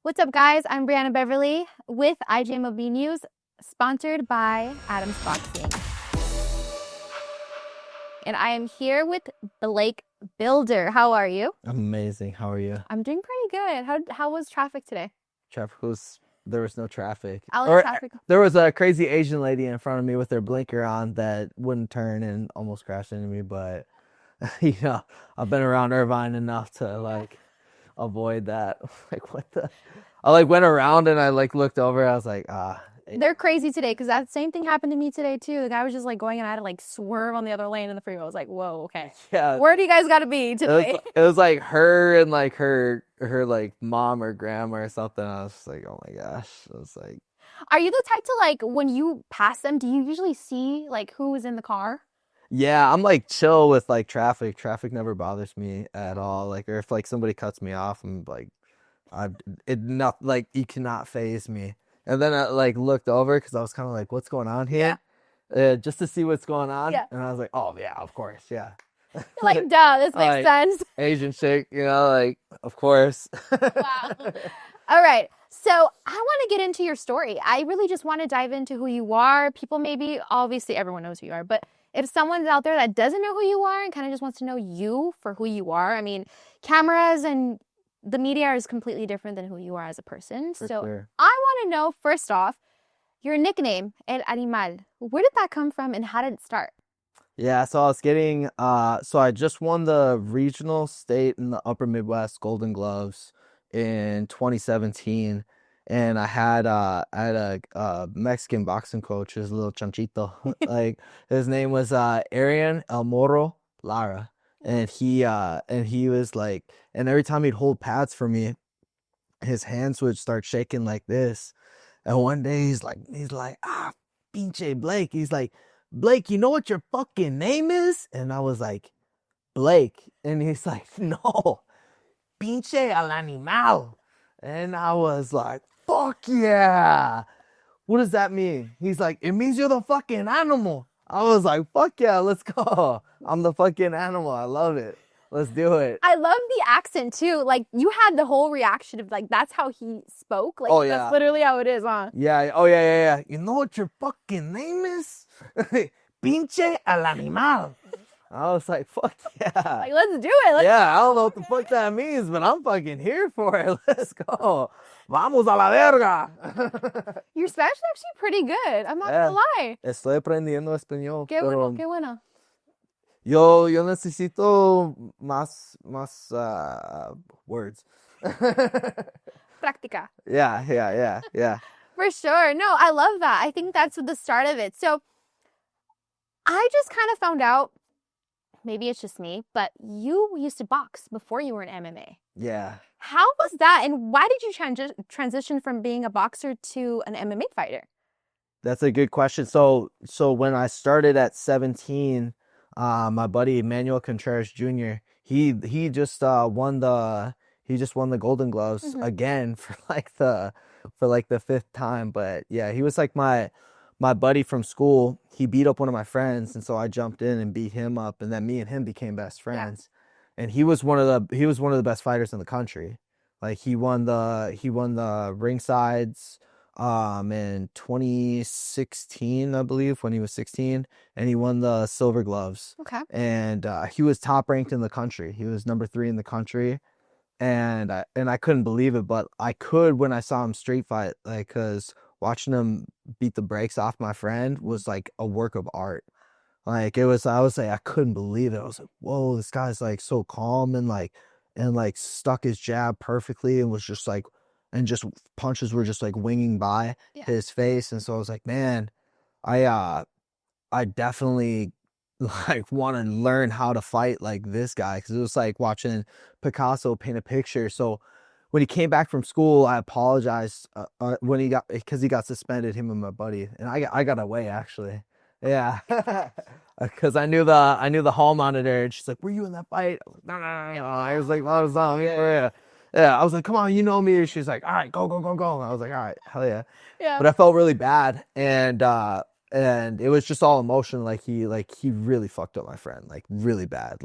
What's up, guys? I'm Briana Beverly with IGMOB News, sponsored by Adams Boxing. And I am here with Blake Bilder. How are you? Amazing. How are you? I'm doing pretty good. How was traffic today? There was no traffic. Traffic. There was a crazy Asian lady in front of me with her blinker on that wouldn't turn and almost crashed into me. But, I've been around Irvine enough to avoid that. I went around and I looked over. I was like, They're crazy today because that same thing happened to me today too. The guy was just going and I had to swerve on the other lane in the freeway. I was like, whoa, okay. Yeah. Where do you guys got to be today? It was like her and her mom or grandma or something. I was just like, oh my gosh. I was like, are you the type to when you pass them, do you usually see who is in the car? yeah, I'm chill with traffic. Traffic never bothers me at all. Or if somebody cuts me off, I'm you cannot faze me. And then I looked over because I was kind of like, what's going on here? Yeah. Just to see what's going on. Yeah. And I was like, oh yeah, of course, yeah. You're duh, this makes sense. Asian chick, of course. Wow. All right. So I want to get into your story. I really just want to dive into who you are. People obviously everyone knows who you are, but if someone's out there that doesn't know who you are and kind of just wants to know you for who you are, I mean, cameras and the media is completely different than who you are as a person. For so sure. I want to know, first off, your nickname, El Animal. Where did that come from and how did it start? Yeah, so I was getting, so I just won the regional state in the Upper Midwest Golden Gloves in 2017. And I had a Mexican boxing coach, his little chanchito. His name was Arian El Morro Lara. And he was and every time he'd hold pads for me, his hands would start shaking like this. And one day he's like, pinche Blake. He's like, Blake, you know what your fucking name is? And I was like, Blake. And he's like, no, pinche al animal. And I was like, fuck yeah. What does that mean? He's like, it means you're the fucking animal. I was like, fuck yeah, let's go. I'm the fucking animal. I love it. Let's do it. I love the accent too. You had the whole reaction of that's how he spoke. Oh, yeah. That's literally how it is, huh? Yeah. Oh, yeah. You know what your fucking name is? Pinche al animal. I was like, fuck yeah. Let's do it. I don't know what the fuck that means, but I'm fucking here for it. Let's go. Vamos a la verga. Your Spanish is actually pretty good. I'm not gonna lie. Estoy aprendiendo español. Qué bueno, qué bueno. Yo necesito más words. Práctica. Yeah. For sure. No, I love that. I think that's the start of it. So I just kind of found out, maybe it's just me, but you used to box before you were in MMA. Yeah. How was that? And why did you transition from being a boxer to an MMA fighter? That's a good question. So when I started at 17, my buddy Manuel Contreras Jr., he just won the Golden Gloves again for the fifth time. But yeah, he was my buddy from school. He beat up one of my friends, and so I jumped in and beat him up, and then me and him became best friends. Yeah. And he was one of the best fighters in the country. He won the ringsides in 2016, I believe, when he was 16, and he won the silver gloves. Okay. And he was top ranked in the country. He was number 3 in the country. And I couldn't believe it, but I could when I saw him street fight, cause watching him beat the brakes off my friend was a work of art. I couldn't believe it. I was like, whoa, this guy's so calm and stuck his jab perfectly and was just and just punches were just winging by his face. And so I was like, man, I definitely want to learn how to fight like this guy, because it was watching Picasso paint a picture. So when he came back from school, I apologized because he got suspended, him and my buddy, and I got away actually. Yeah, because I knew the hall monitor, and she's like, "Were you in that fight?" I was like, no. I was like, "Well, I was on." Yeah. I was like, "Come on, you know me." She's like, "All right, go." And I was like, "All right, hell yeah." Yeah. But I felt really bad, and it was just all emotion. He really fucked up my friend, really bad,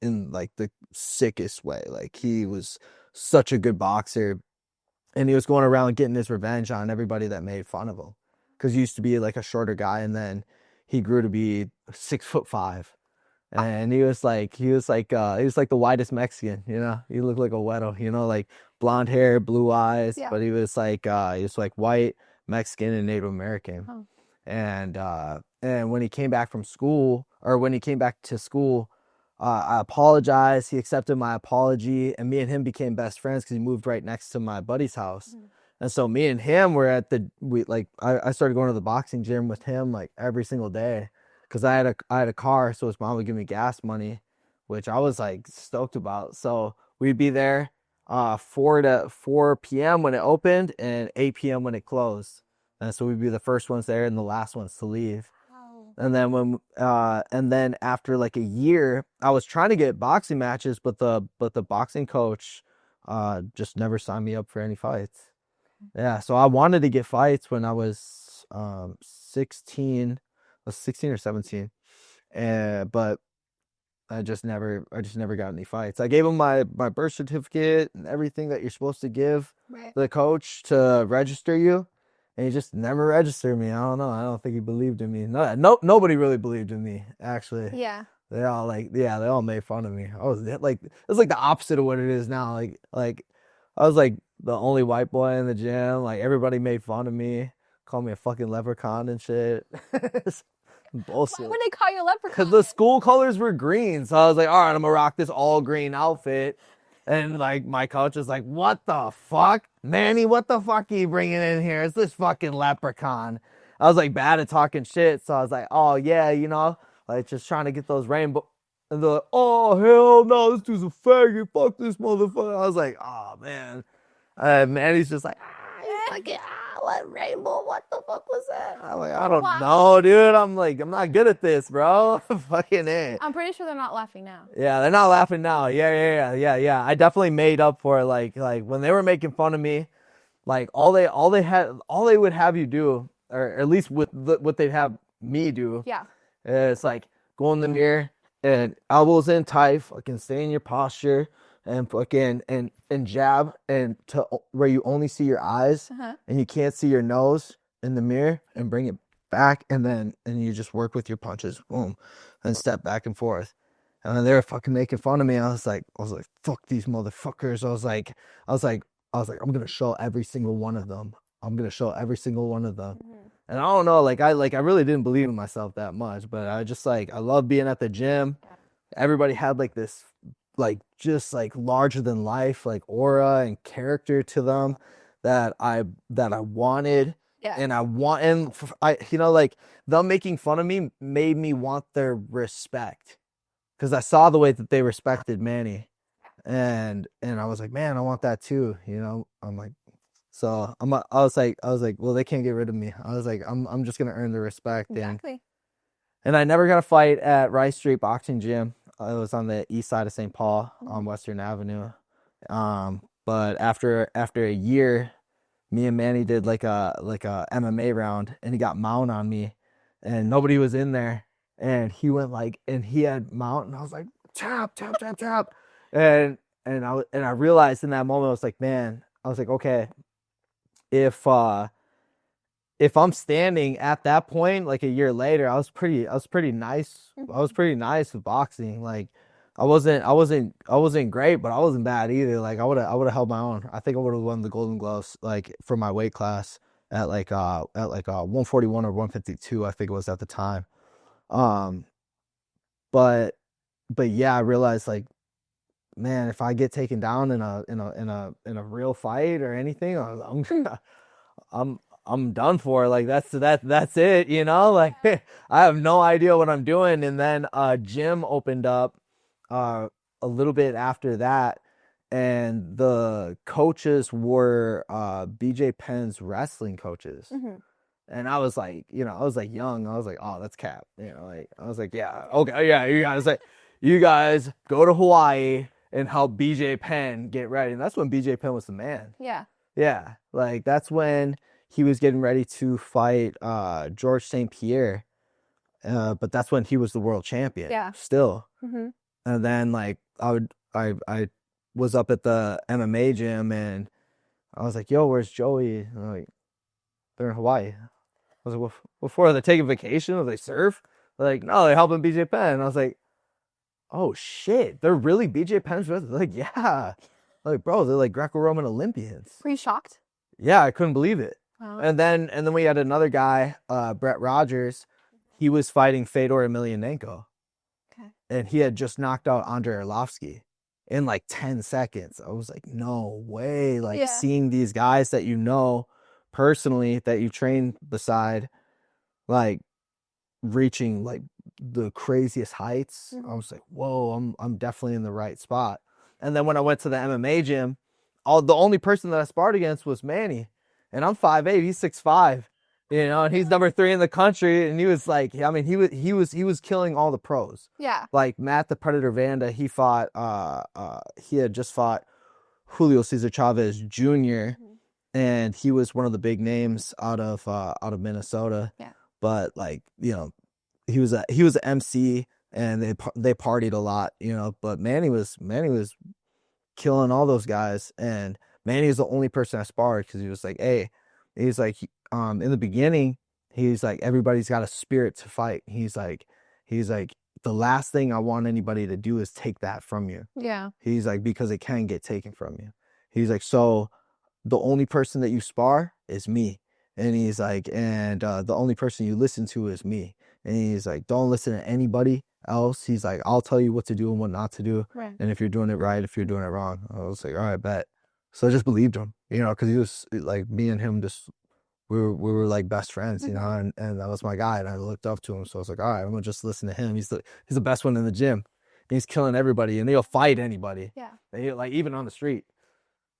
in the sickest way. He was such a good boxer. and he was going around getting his revenge on everybody that made fun of him, because he used to be like a shorter guy, and then he grew to be 6'5", and he was like the whitest Mexican, you know. He looked like a Wedo, you know, like blonde hair, blue eyes, Yeah. but he was like white, Mexican, and Native American. Oh. And when he came back from school, or when he came back to school, I apologized. He accepted my apology, and me and him became best friends because he moved right next to my buddy's house. And so me and him were I started going to the boxing gym with him like every single day, because I had a car, so his mom would give me gas money, which I was like stoked about. So we'd be there 4 p.m. when it opened and 8 p.m. when it closed. And so we'd be the first ones there and the last ones to leave. And then after like a year, I was trying to get boxing matches, but the boxing coach just never signed me up for any fights. Yeah, so I wanted to get fights when I was 16 or 17, but I just never got any fights. I gave him my birth certificate and everything that you're supposed to give the coach to register you, and he just never registered me. I don't know. I don't think he believed in me. Nobody really believed in me, actually. Yeah. They all made fun of me. I was like, it was like the opposite of what it is now. Like I was like the only white boy in the gym. Like everybody made fun of me, called me a fucking leprechaun and shit. Bullshit. Why would they call you a leprechaun? Because the school colors were green. So I was like, all right, I'm gonna rock this all green outfit. And like my coach was like, what the fuck? Manny, what the fuck are you bringing in here? It's this fucking leprechaun. I was like bad at talking shit. So I was like, oh yeah, you know, like just trying to get those rainbow. And they're like, oh hell no, this dude's a faggot. Fuck this motherfucker. I was like, oh man. Manny's just like, what rainbow? What the fuck was that? I'm like, I don't know, dude. I'm like, I'm not good at this, bro. Fucking it. I'm pretty sure they're not laughing now. Yeah, they're not laughing now. Yeah. I definitely made up for it. Like when they were making fun of me, like all they would have you do, or at least what they'd have me do. Yeah. It's like go in the mirror and elbows in tight, fucking stay in your posture, and fucking and jab, and to where you only see your eyes and you can't see your nose in the mirror, and bring it back, and you just work with your punches, boom, and step back and forth. And then they were fucking making fun of me. I was like, fuck these motherfuckers. I was like, I'm gonna show every single one of them. And I don't know, like I really didn't believe in myself that much, but I just I love being at the gym. Everybody had like this just like larger than life like aura and character to them that I wanted. Yeah. And like them making fun of me made me want their respect, because I saw the way that they respected Manny, and I was like, man, I want that too, you know. I'm like, so I was like, well, they can't get rid of me. I was like, I'm just gonna earn the respect. Exactly. And I never got a fight at Rice Street Boxing Gym. It was on the east side of St. Paul on Western Avenue. But after a year, me and Manny did like a MMA round, and he got mount on me, and nobody was in there, and he went and he had mount, and I was like, tap, and I realized in that moment, I was like, man, okay, if I'm standing at that point, like a year later, I was pretty nice. I was pretty nice with boxing. Like I wasn't great, but I wasn't bad either. Like I would have held my own. I think I would have won the Golden Gloves like for my weight class at 141 or 152, I think it was at the time. But yeah, I realized like, man, if I get taken down in a real fight or anything, I'm done for. Like that's it, you know. Like I have no idea what I'm doing. And then a gym opened up a little bit after that, and the coaches were BJ Penn's wrestling coaches. And I was like, you know, I was like young. I was like, oh, that's cap. You know, like I was like, yeah, okay, yeah, you guys go to Hawaii and help BJ Penn get ready. And that's when BJ Penn was the man. Yeah, like that's when he was getting ready to fight George St. Pierre, but that's when he was the world champion. Yeah. Still. And then like I was up at the MMA gym, and I was like, yo, where's Joey? And they're like, they're in Hawaii. I was like, what for? Are they taking vacation? Or they surf? They're like, no, they're helping BJ Penn. And I was like, oh shit, they're really BJ Penn's brothers? They're like, yeah. Like, bro, they're like Greco-Roman Olympians. Were you shocked? Yeah, I couldn't believe it. Wow. And then we had another guy, Brett Rogers. He was fighting Fedor Emelianenko. Okay. And he had just knocked out Andrei Arlovsky in like 10 seconds. I was like, no way. Like seeing these guys that you know personally, that you train beside, like reaching like the craziest heights. I was like, whoa, I'm definitely in the right spot. And then when I went to the MMA gym, the only person that I sparred against was Manny. And I'm 5'8", he's 6'5", you know, and he's number 3 in the country. And he was like, I mean, he was killing all the pros. Yeah. Like Matt the Predator Vanda, he had just fought Julio Cesar Chavez Jr. And he was one of the big names out of Minnesota. Yeah. But like, you know, he was an MC and they partied a lot, you know, but Manny was killing all those guys. And Manny is the only person I sparred because he was like, hey, he's like, in the beginning, he's like, everybody's got a spirit to fight. He's like, the last thing I want anybody to do is take that from you. Yeah. He's like, because it can get taken from you. He's like, so the only person that you spar is me. And he's like, and the only person you listen to is me. And he's like, don't listen to anybody else. He's like, I'll tell you what to do and what not to do. Right. And if you're doing it right, if you're doing it wrong. I was like, all right, bet. So I just believed him, you know, because he was like, me and him just, we were like best friends, you know, and that was my guy. And I looked up to him. So I was like, all right, I'm going to just listen to him. He's the best one in the gym. He's killing everybody and he'll fight anybody. Yeah. And like, even on the street.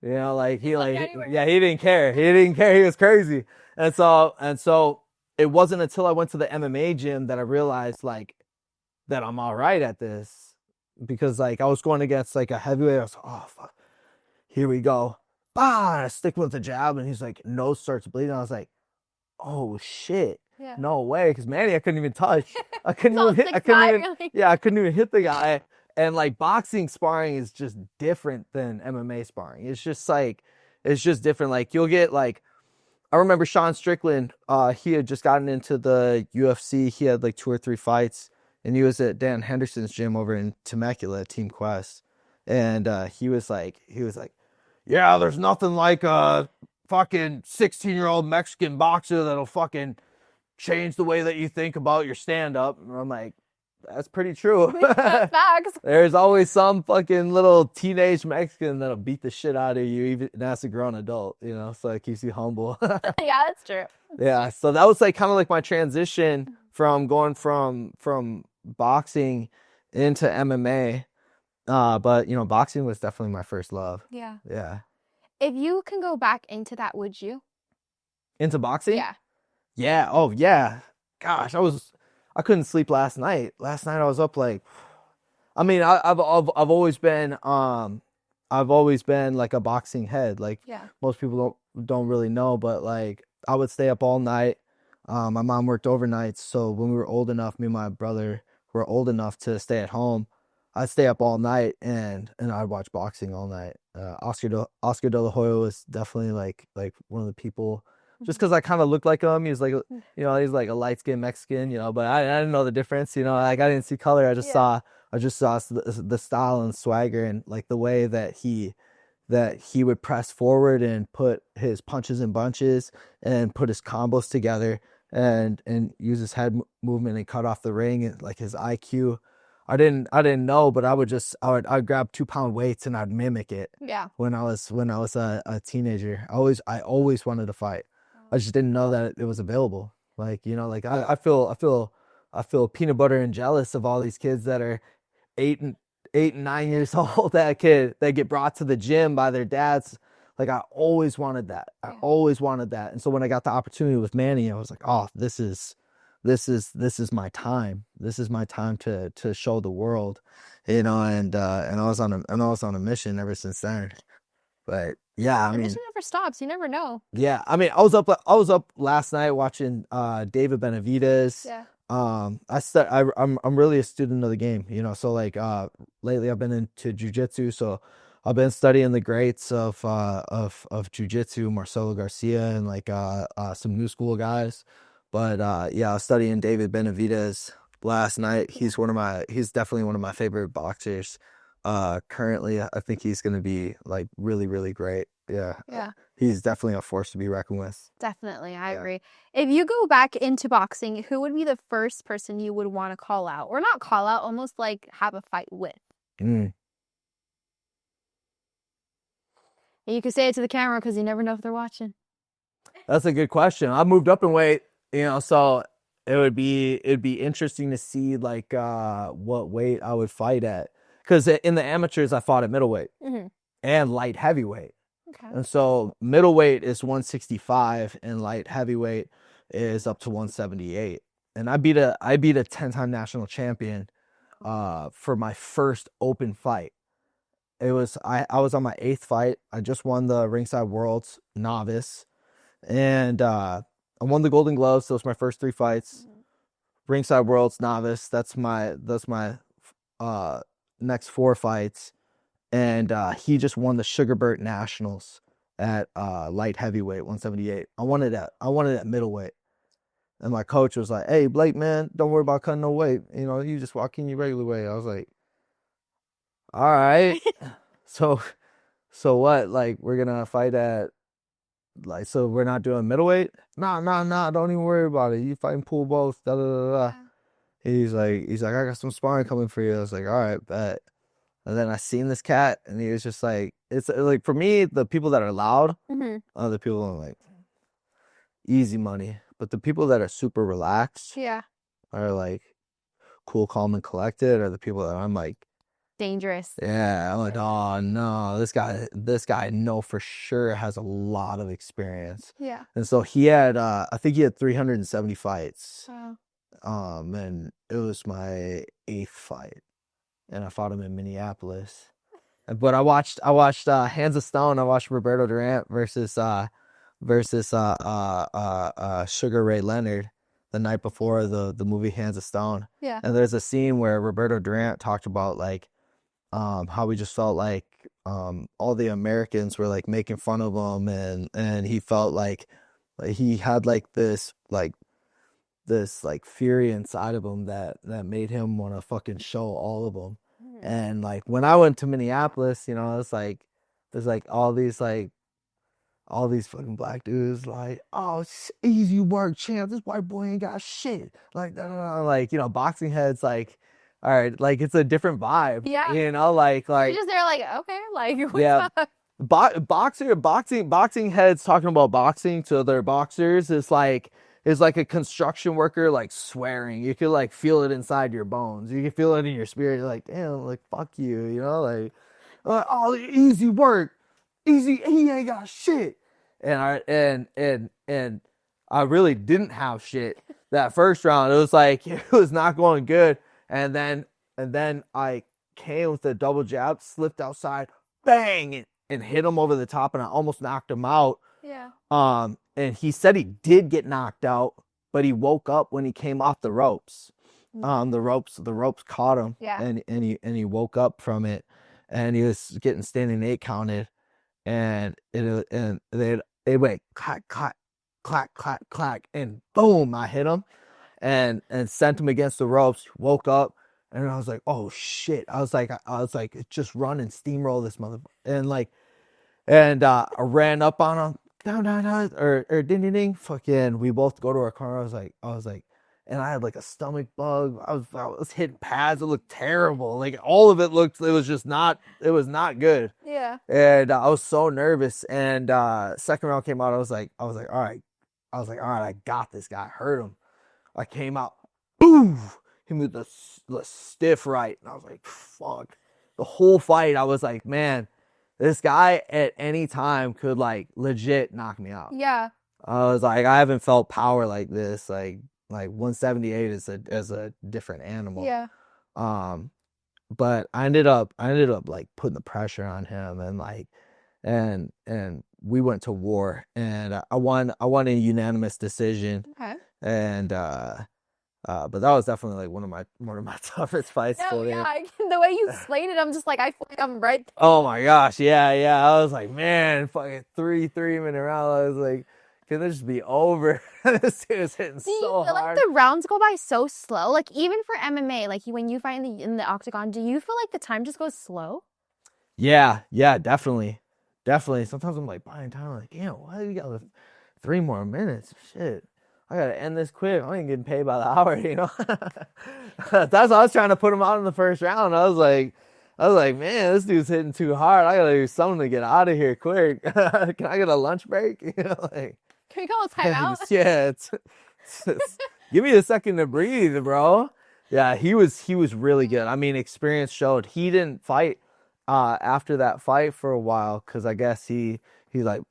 You know, like he didn't care. He didn't care. He was crazy. And so it wasn't until I went to the MMA gym that I realized like that I'm all right at this, because like I was going against like a heavyweight. I was like, oh fuck, here we go. Bah, I stick with the jab, and he's like, nose starts bleeding. I was like, oh shit, no way, because Manny I couldn't even touch. I couldn't even hit. I couldn't even hit the guy. And like boxing sparring is just different than MMA sparring. It's just different. Like you'll get like, I remember Sean Strickland, he had just gotten into the UFC. He had like 2 or 3 fights and he was at Dan Henderson's gym over in Temecula at Team Quest. And he was like, yeah, there's nothing like a fucking 16-year-old Mexican boxer that'll fucking change the way that you think about your stand-up. And I'm like, that's pretty true. Facts. There's always some fucking little teenage Mexican that'll beat the shit out of you, even as a grown adult, you know, so it keeps you humble. Yeah, that's true. Yeah, so that was like kind of like my transition from going from boxing into MMA. But, you know, boxing was definitely my first love. Yeah. Yeah. If you can go back into that, would you? Into boxing? Yeah. Yeah. Oh, yeah. Gosh, I couldn't sleep last night. Last night I was up like, I mean, I've always been like a boxing head. Like most people don't really know, but like I would stay up all night. My mom worked overnights, so when we were old enough, me and my brother were old enough to stay at home, I'd stay up all night and I'd watch boxing all night. Oscar De La Hoya was definitely like one of the people. Just because I kind of looked like him, he was like, you know, he's like a light skinned Mexican, you know, but I didn't know the difference, you know, like I didn't see color. I just saw the style and swagger and like the way that he would press forward and put his punches in bunches and put his combos together and use his head movement and cut off the ring, and like his IQ. I didn't know, but I'd grab 2-pound weights and I'd mimic it. Yeah. When I was a teenager, I always wanted to fight. I just didn't know that it was available. Like, you know, like I feel peanut butter and jealous of all these kids that are 8 and 9 years old that get brought to the gym by their dads. Like I always wanted that. And so when I got the opportunity with Manny, I was like, oh, this is my time. This is my time to show the world, you know, and I was on a mission ever since then. But yeah, I mean, mission never stops. You never know. Yeah, I mean, I was up last night watching David Benavidez. Yeah. I'm really a student of the game, you know. So like lately I've been into jiu-jitsu, so I've been studying the greats of jiu-jitsu, Marcelo Garcia, and like some new school guys. But yeah, I was studying David Benavidez last night. He's definitely one of my favorite boxers. Currently, I think he's gonna be like really, really great. Yeah. Yeah. He's definitely a force to be reckoned with. Definitely, I Yeah. agree. If you go back into boxing, who would be the first person you would want to call out? Or not call out, almost like have a fight with? Mm. And you can say it to the camera because you never know if they're watching. That's a good question. I moved up in weight, so it'd be interesting to see like what weight I would fight at. Because in the amateurs, I fought at middleweight and light heavyweight. Okay. And so middleweight is 165 and light heavyweight is up to 178. And I beat a 10-time national champion for my first open fight. It was I was on my 8th fight. I just won the Ringside Worlds novice. And I won the Golden Gloves. Those were my first 3 fights. Ringside Worlds novice. That's my next 4 fights. And he just won the Sugarburt Nationals at light heavyweight 178. I wanted at middleweight. And my coach was like, "Hey, Blake, man, don't worry about cutting no weight. You just walk in your regular weight." I was like, "All right." So what? Like, we're gonna fight at so we're not doing middleweight? Nah, don't even worry about it. You fighting pool both. Da da da da. He's like, I got some sparring coming for you. I was like, all right, bet. And then I seen this cat, and he was just like, it's like, for me, the people that are loud, other people are like easy money, but the people that are super relaxed, are like cool, calm, and collected, are the people that I'm like, dangerous. Yeah, I'm like, oh no, this guy I know for sure has a lot of experience. Yeah. And so he had, I think he had 370 fights. Wow. And it was my 8th fight, and I fought him in Minneapolis. But I watched Hands of Stone. I watched Roberto Durant versus Sugar Ray Leonard the night before the movie Hands of Stone. Yeah. And there's a scene where Roberto Durant talked about like how he just felt like all the Americans were like making fun of him, and he felt like he had like this fury inside of him that made him want to fucking show all of them. And like when I went to Minneapolis, it's like there's like all these fucking black dudes like, oh, easy work, champ. This white boy ain't got shit. Like, like boxing heads like, all right, like it's a different vibe. Yeah. Like you're just there like, okay, like what's yeah. up? Boxing heads talking about boxing to their boxers is like a construction worker like swearing. You can like feel it inside your bones. You can feel it in your spirit. You're like, damn, like fuck you, like oh, easy work, easy. He ain't got shit. And I really didn't have shit that first round. It was like it was not going good. And then I came with a double jab, slipped outside, bang, and hit him over the top, and I almost knocked him out. Yeah. And he said he did get knocked out, but he woke up when he came off the ropes. The ropes caught him. Yeah. And he woke up from it, and he was getting standing 8 counted, and they went clack clack clack clack clack, and boom, I hit him, and sent him against the ropes. Woke up, and I was like, oh shit! I was like, just run and steamroll this mother, and I ran up on him. Down, or ding, ding, ding. Fucking, we both go to our car. I was like, and I had like a stomach bug. I was hitting pads. It looked terrible. Like all of it looked, it was not good. Yeah. And I was so nervous. And second round came out. I was like, all right. I got this guy. I hurt him. I came out, boom, him with the stiff right. And I was like, fuck. The whole fight, I was like, man, this guy at any time could like legit knock me out. Yeah. I was like, I haven't felt power like this. Like 178 is a different animal. Yeah. But I ended up like putting the pressure on him, and like, and we went to war, and I won a unanimous decision. Okay. And But that was definitely like one of my toughest fights. No, yeah, the way you explained it, I'm just like, I feel like I'm right there. Oh my gosh, yeah. I was like, man, fucking 3 3-minute round. I was like, can this just be over? This dude was hitting Do you so feel like hard. the rounds go by so slow? Like even for MMA, like when you fight in the octagon, do you feel like the time just goes slow? Yeah, definitely. Sometimes I'm like buying time. I'm like, damn, why do you got 3 more minutes? Shit. I gotta end this quick. I ain't getting paid by the hour, you know. That's why I was trying to put him out in the first round. I was like, man, this dude's hitting too hard. I gotta do something to get out of here quick. Can I get a lunch break? You know, like, Can we call a timeout? yeah, give me a second to breathe, bro. Yeah, he was really good. I mean, experience showed. He didn't fight after that fight for a while because I guess he like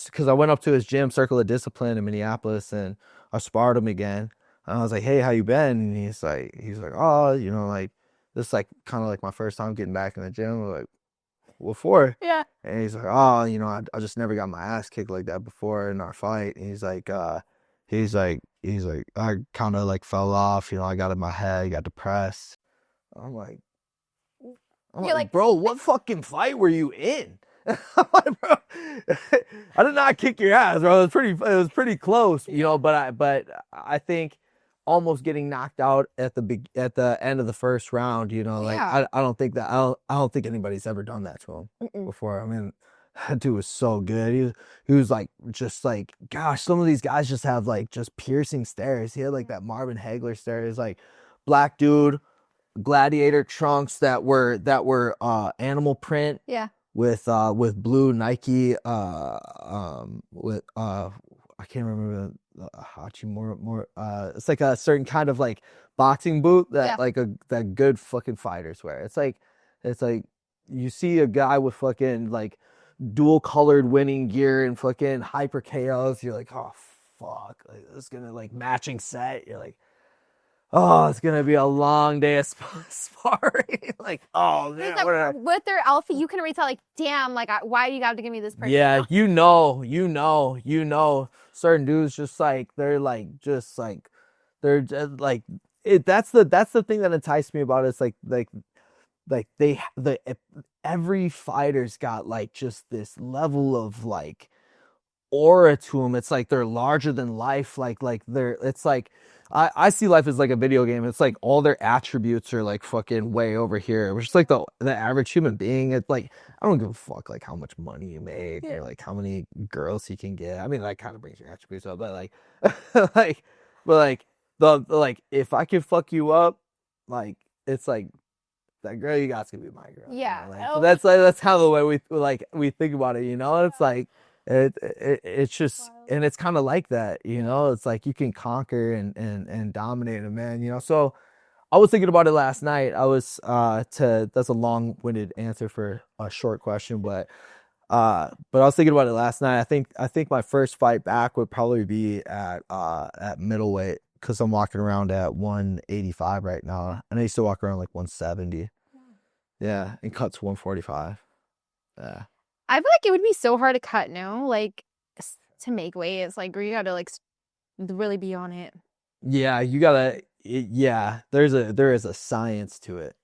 because I went up to his gym, Circle of Discipline in Minneapolis, and I sparred him again. And I was like, hey, how you been? And he's like, oh, you know, like this is like kind of like my first time getting back in the gym. We're like, what for? Yeah. And he's like, oh, you know, I just never got my ass kicked like that before in our fight. And he's like, I kind of like fell off, you know, I got in my head, got depressed. I'm like, bro, what fucking fight were you in? I'm like, bro, I did not kick your ass, bro. It was pretty close, you know. But I think almost getting knocked out at the end of the first round, you know, like I don't think anybody's ever done that to him before. I mean, that dude was so good. He was like just like, gosh, some of these guys just have like just piercing stares. He had like that Marvin Hagler stare. He's like black dude, gladiator trunks that were animal print. Yeah. With blue Nike with I can't remember the Hachimura it's like a certain kind of like boxing boot that that good fucking fighters wear. It's like you see a guy with fucking like dual colored winning gear and fucking hyper chaos, you're like, oh fuck, like this is gonna like matching set. You're like, oh, it's gonna be a long day of sparring. Like, oh man, with their outfit, you can already tell. Like, damn, like, why do you got to give me this person? Yeah, you know. Certain dudes just like they're just like it. That's the thing that enticed me about it. It's like every fighter's got like just this level of like aura to them. It's like they're larger than life. Like they're. It's like. I see life as like a video game. It's like all their attributes are like fucking way over here. Which is like the average human being. It's like I don't give a fuck like how much money you make or like how many girls he can get. I mean, that kind of brings your attributes up, but like, like if I can fuck you up, like it's like that girl you got's gonna be my girl. Yeah, you know? Like, that's kind of the way we think about it. You know, it's like. It's just and it's kind of like that, you know. It's like you can conquer and dominate a man, you know. So I was thinking about it last night. I was that's a long-winded answer for a short question, but I was thinking about it last night. I think my first fight back would probably be at middleweight because I'm walking around at 185 right now, and I used to walk around like 170. Yeah, and cuts 145. Yeah. I feel like it would be so hard to cut, no? Like, to make weight, it's like, you gotta, like, really be on it. Yeah, you gotta, there is a science to it.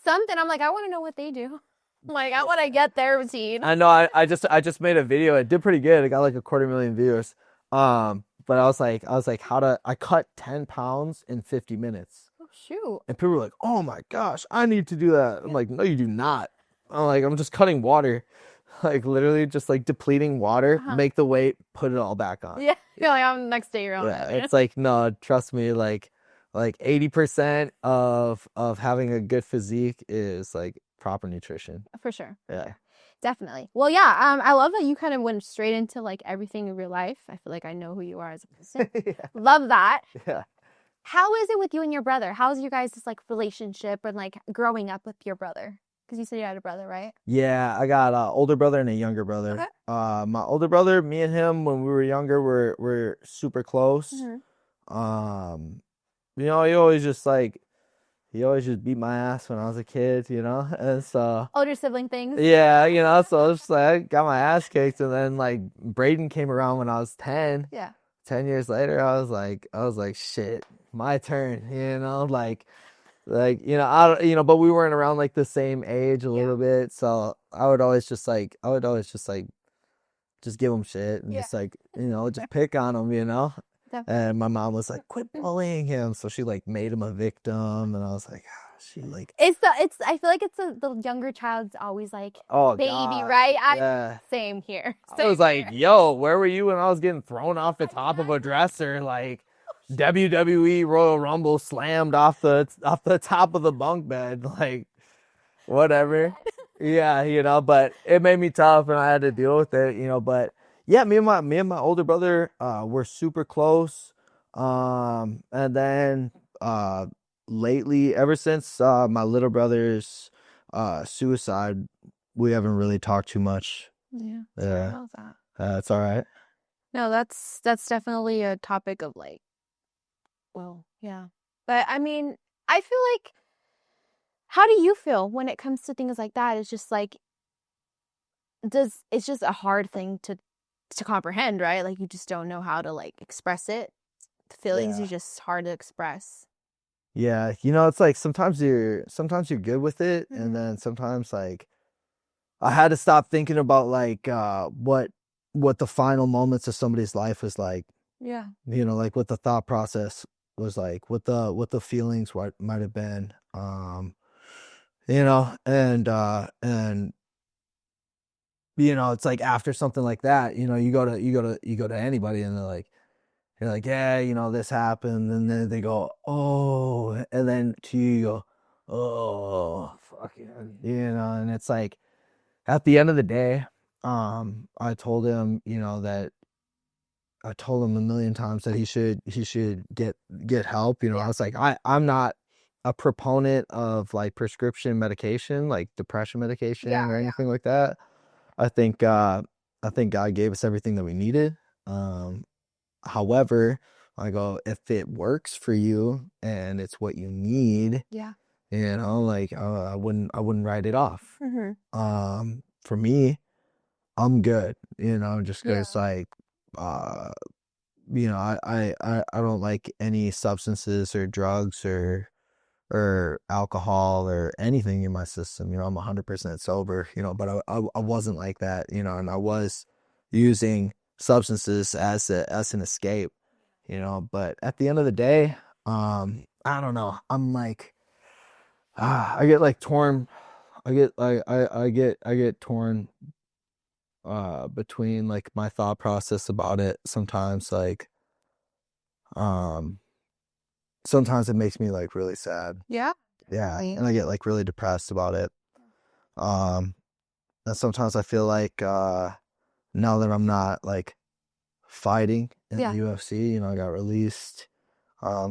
Something, I'm like, I want to know what they do. Like, I want to get their routine. I know, I just made a video. It did pretty good. It got like 250,000 views. But I was like, I cut 10 pounds in 50 minutes. Oh, shoot. And people were like, oh my gosh, I need to do that. I'm like, no, you do not. I'm just cutting water. Like literally just like depleting water, make the weight, put it all back on. Yeah, you're like, I'm next day you're on. Yeah, it's like, no, trust me, like 80% of having a good physique is like proper nutrition. For sure. Yeah. Definitely. Well, yeah, I love that you kind of went straight into like everything in real life. I feel like I know who you are as a person. Yeah. Love that. Yeah. How is it with you and your brother? How's your guys' like relationship and like growing up with your brother? Because you said you had a brother, right? Yeah, I got an older brother and a younger brother. Okay. My older brother, me and him when we were younger, were super close. Mm-hmm. You know, he always just beat my ass when I was a kid, you know, and so Older sibling things. Yeah, you know, so it's just like I got my ass kicked, and then like Braden came around when I was 10. Yeah. 10 years later, I was like, shit, my turn, but we weren't around like the same age a little bit, so I would always just just give him shit and just like, just pick on him, Definitely. and my mom was like, quit bullying him, so she like made him a victim, and I was like, she like, I feel like it's the younger child's always like oh baby, God, right? yeah. Same here. I was like, yo, where were you when I was getting thrown off the top of a dresser? Like WWE Royal Rumble slammed off the top of the bunk bed. Like, whatever. Yeah, but it made me tough and I had to deal with it, but yeah, me and my older brother were super close. And then lately, ever since my little brother's suicide, we haven't really talked too much. Yeah. Yeah. About that. It's all right. No, that's definitely a topic of like, well, yeah. But I mean, I feel like, how do you feel when it comes to things like that? It's just like, it's just a hard thing to comprehend, right? Like you just don't know how to like express it. The feelings are just hard to express. Yeah, it's like sometimes you're good with it, and then sometimes like I had to stop thinking about like what the final moments of somebody's life was like. Yeah. Like what the thought process was like, what the feelings might have been. And it's like after something like that, you go to anybody and they're like, you're like, yeah, this happened, and then they go, oh, and then to you, you go, oh, fucking, and it's like, at the end of the day, I told him, that I told him a million times that he should get help. I was like, I'm not a proponent of like prescription medication, like depression medication or anything like that. I think God gave us everything that we needed. However, I go, if it works for you and it's what you need, like I wouldn't write it off. For me, I'm good, just because like I don't like any substances or drugs or alcohol or anything in my system. I'm 100% sober, but I wasn't like that, and I was using substances as an escape, but at the end of the day, I don't know. I'm like, I get like torn. I get torn between like my thought process about it. Um sometimes it makes me like really sad. Yeah. Yeah, and I get like really depressed about it. Um and sometimes I feel like now that I'm not like fighting in the UFC, I got released.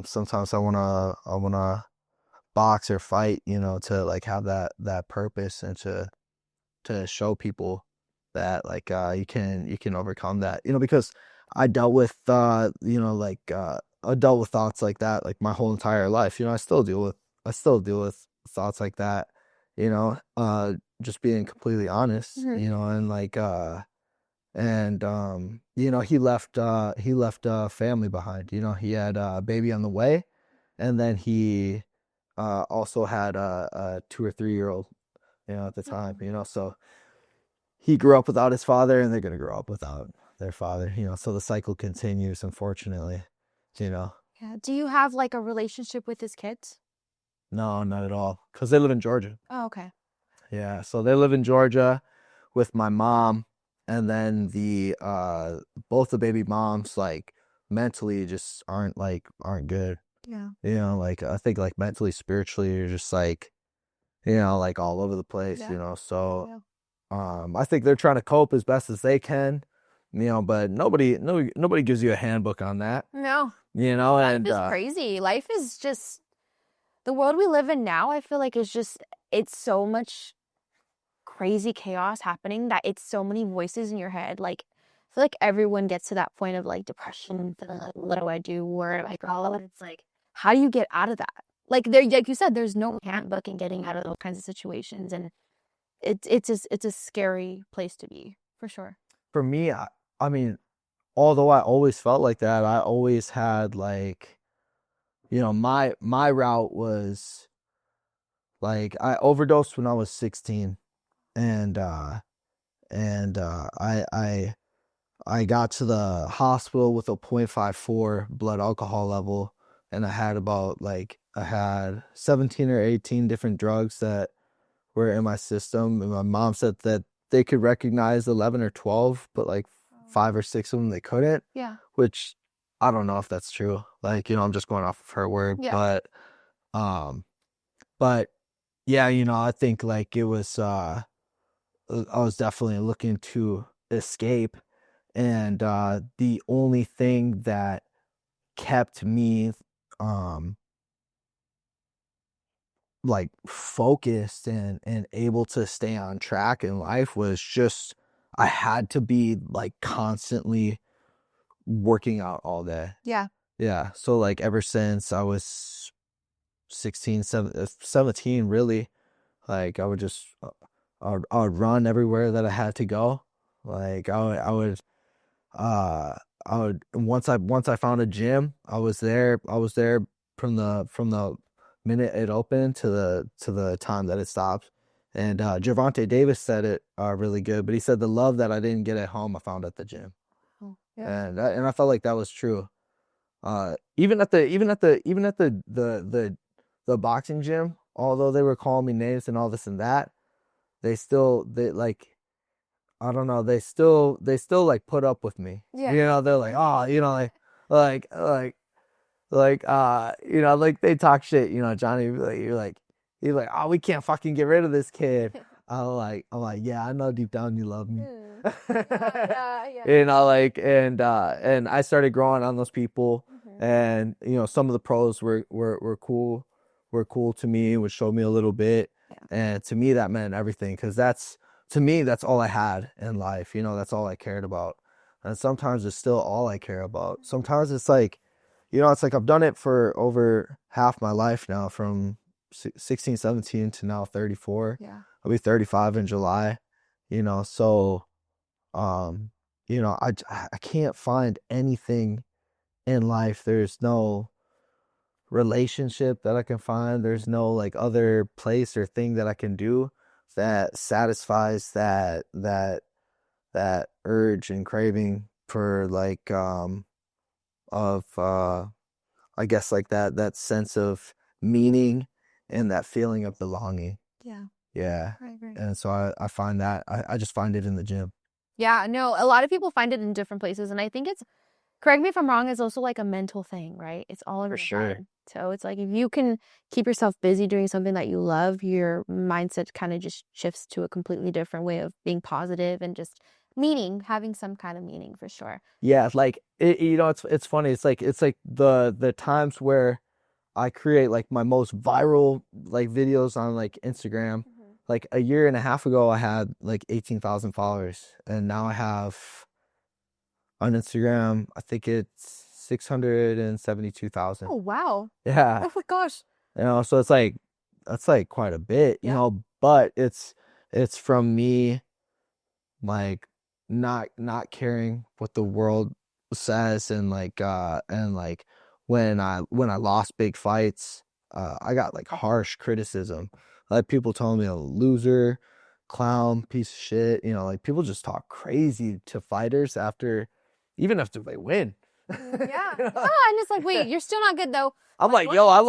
Sometimes I wanna box or fight, to like have that purpose and to show people that like you can overcome that, because I dealt with I dealt with thoughts like that like my whole entire life. I still deal with thoughts like that, just being completely honest, and like he left family behind. He had a baby on the way, and then he also had a 2 or 3 year old, at the time, so he grew up without his father, and they're going to grow up without their father, so the cycle continues, unfortunately, Yeah. Do you have like a relationship with his kids? No, not at all, because they live in Georgia. Oh, okay. Yeah, so they live in Georgia with my mom, and then both the baby moms like mentally just aren't good. Yeah. Like I think like mentally, spiritually, you're just like, like all over the place, so I think they're trying to cope as best as they can, but nobody gives you a handbook on that. No. And life is crazy. Life is just, the world we live in now, I feel like it's so much crazy chaos happening that it's so many voices in your head. Like, I feel like everyone gets to that point of like depression, like, what do I do? Or like all of it. It's like, how do you get out of that? Like like you said, there's no handbook in getting out of those kinds of situations, and it's a scary place to be, for sure. for me, I mean, although I always felt like that, I always had like, my route was like I overdosed when I was 16, and I got to the hospital with a 0.54 blood alcohol level, and I had 17 or 18 different drugs that were in my system, and my mom said that they could recognize 11 or 12, but like 5 or 6 of them they couldn't. Yeah. Which I don't know if that's true. Like, I'm just going off of her word, Yeah. um, but yeah, I think like it was, I was definitely looking to escape, and the only thing that kept me um like focused and able to stay on track in life was just I had to be like constantly working out all day. Yeah. Yeah. So like ever since I was 17 really, like I would just I would run everywhere that I had to go. Like uh I would once I found a gym, I was there from the minute it opened to the time that it stopped. And Javante Davis said it really good, but he said the love that I didn't get at home I found at the gym. Oh, yeah. And I felt like that was true. Even at the boxing gym, although they were calling me names and all this and that, they like, I don't know, they still like put up with me. Yeah. They're like, oh, like like they talk shit, Johnny would be like, he's like, oh, we can't fucking get rid of this kid. I'm like, yeah, I know deep down you love me. Yeah. And I started growing on those people, Mhm. and some of the pros were cool to me, would show me a little bit, Yeah. and to me that meant everything, because to me that's all I had in life. That's all I cared about, and sometimes it's still all I care about. Sometimes it's like, I've done it for over half my life now, from 16, 17 to now 34. Yeah. I'll be 35 in July, so I can't find anything in life. There's no relationship that I can find. There's no like other place or thing that I can do that satisfies that urge and craving for like of I guess like that sense of meaning and that feeling of belonging. Yeah. Yeah. I agree. And so I find that I just find it in the gym. Yeah, no, a lot of people find it in different places. And I think it's, correct me if I'm wrong, it's also like a mental thing, right? It's all in For your sure. head. So it's like if you can keep yourself busy doing something that you love, your mindset kind of just shifts to a completely different way of being positive and just having some kind of meaning for sure. Yeah, like it's funny. It's like the times where I create like my most viral like videos on like Instagram. Like a year and a half ago, I had like 18,000 followers, and now I have on Instagram, I think it's 672,000. Oh, wow. Yeah, Oh my gosh. so it's like that's like quite a bit, Yeah. but it's from me like not caring what the world says, and like when I lost big fights, I got like harsh criticism, like people telling me a loser, clown, piece of shit. Like people just talk crazy to fighters even after they win. Yeah. Oh, and it's like, wait, you're still not good though. I'm like, yo, I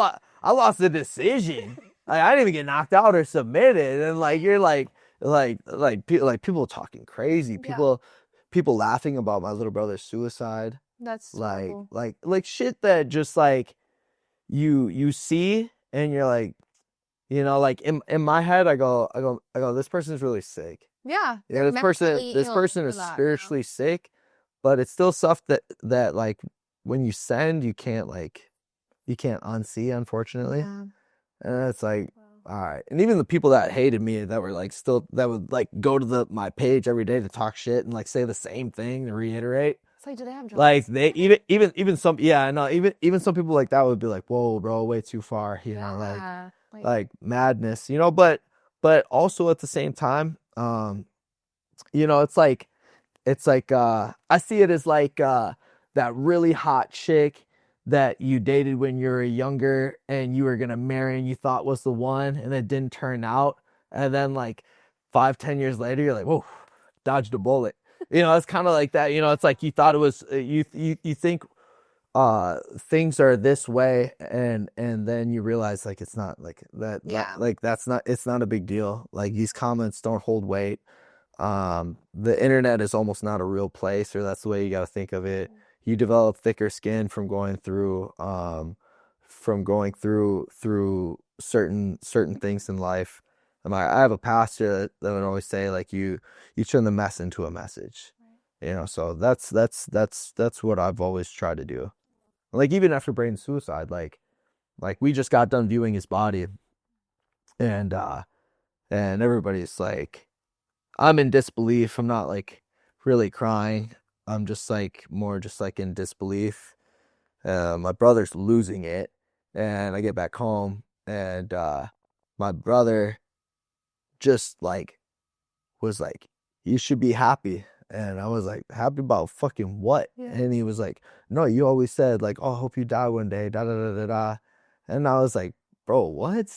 lost the decision. Like, I didn't even get knocked out or submitted, and like you're like people talking crazy, Yeah. people laughing about my little brother's suicide, That's like horrible. like shit that just like you see, and you're like, like in my head, I go, this person's really sick. Yeah. Yeah, They're this mentally person ill is for that, spiritually sick, but it's still stuff that like when you send, you can't unsee, unfortunately. Yeah. And it's like, all right. And even the people that hated me, that were like still, that would like go to my page every day to talk shit and like say the same thing to reiterate. It's like, do they have jobs? Like they even some, yeah, I know, even some people like that would be like, whoa, bro, way too far, like madness, but also at the same time, it's like it's like I see it as like that really hot chick that you dated when you were younger and you were gonna marry and you thought was the one and it didn't turn out, and then like 5-10 years later you're like, whoa, dodged a bullet. It's kind of like that. It's like you thought it was you think things are this way, and then you realize like it's not like that. Yeah. Like it's not a big deal. Like these comments don't hold weight. The internet is almost not a real place, or that's the way you got to think of it. You develop thicker skin from going through through certain things in life. I have a pastor that would always say like you turn the mess into a message. So that's what I've always tried to do. Like even after Braden's suicide, like we just got done viewing his body, and everybody's like, I'm in disbelief. I'm not like really crying. I'm just like more just like in disbelief. My brother's losing it, and I get back home, and my brother just like was like, you should be happy. And I was like, happy about fucking what? Yeah. And he was like, no, you always said like, oh, I hope you die one day, da da da da da. And I was like, bro, what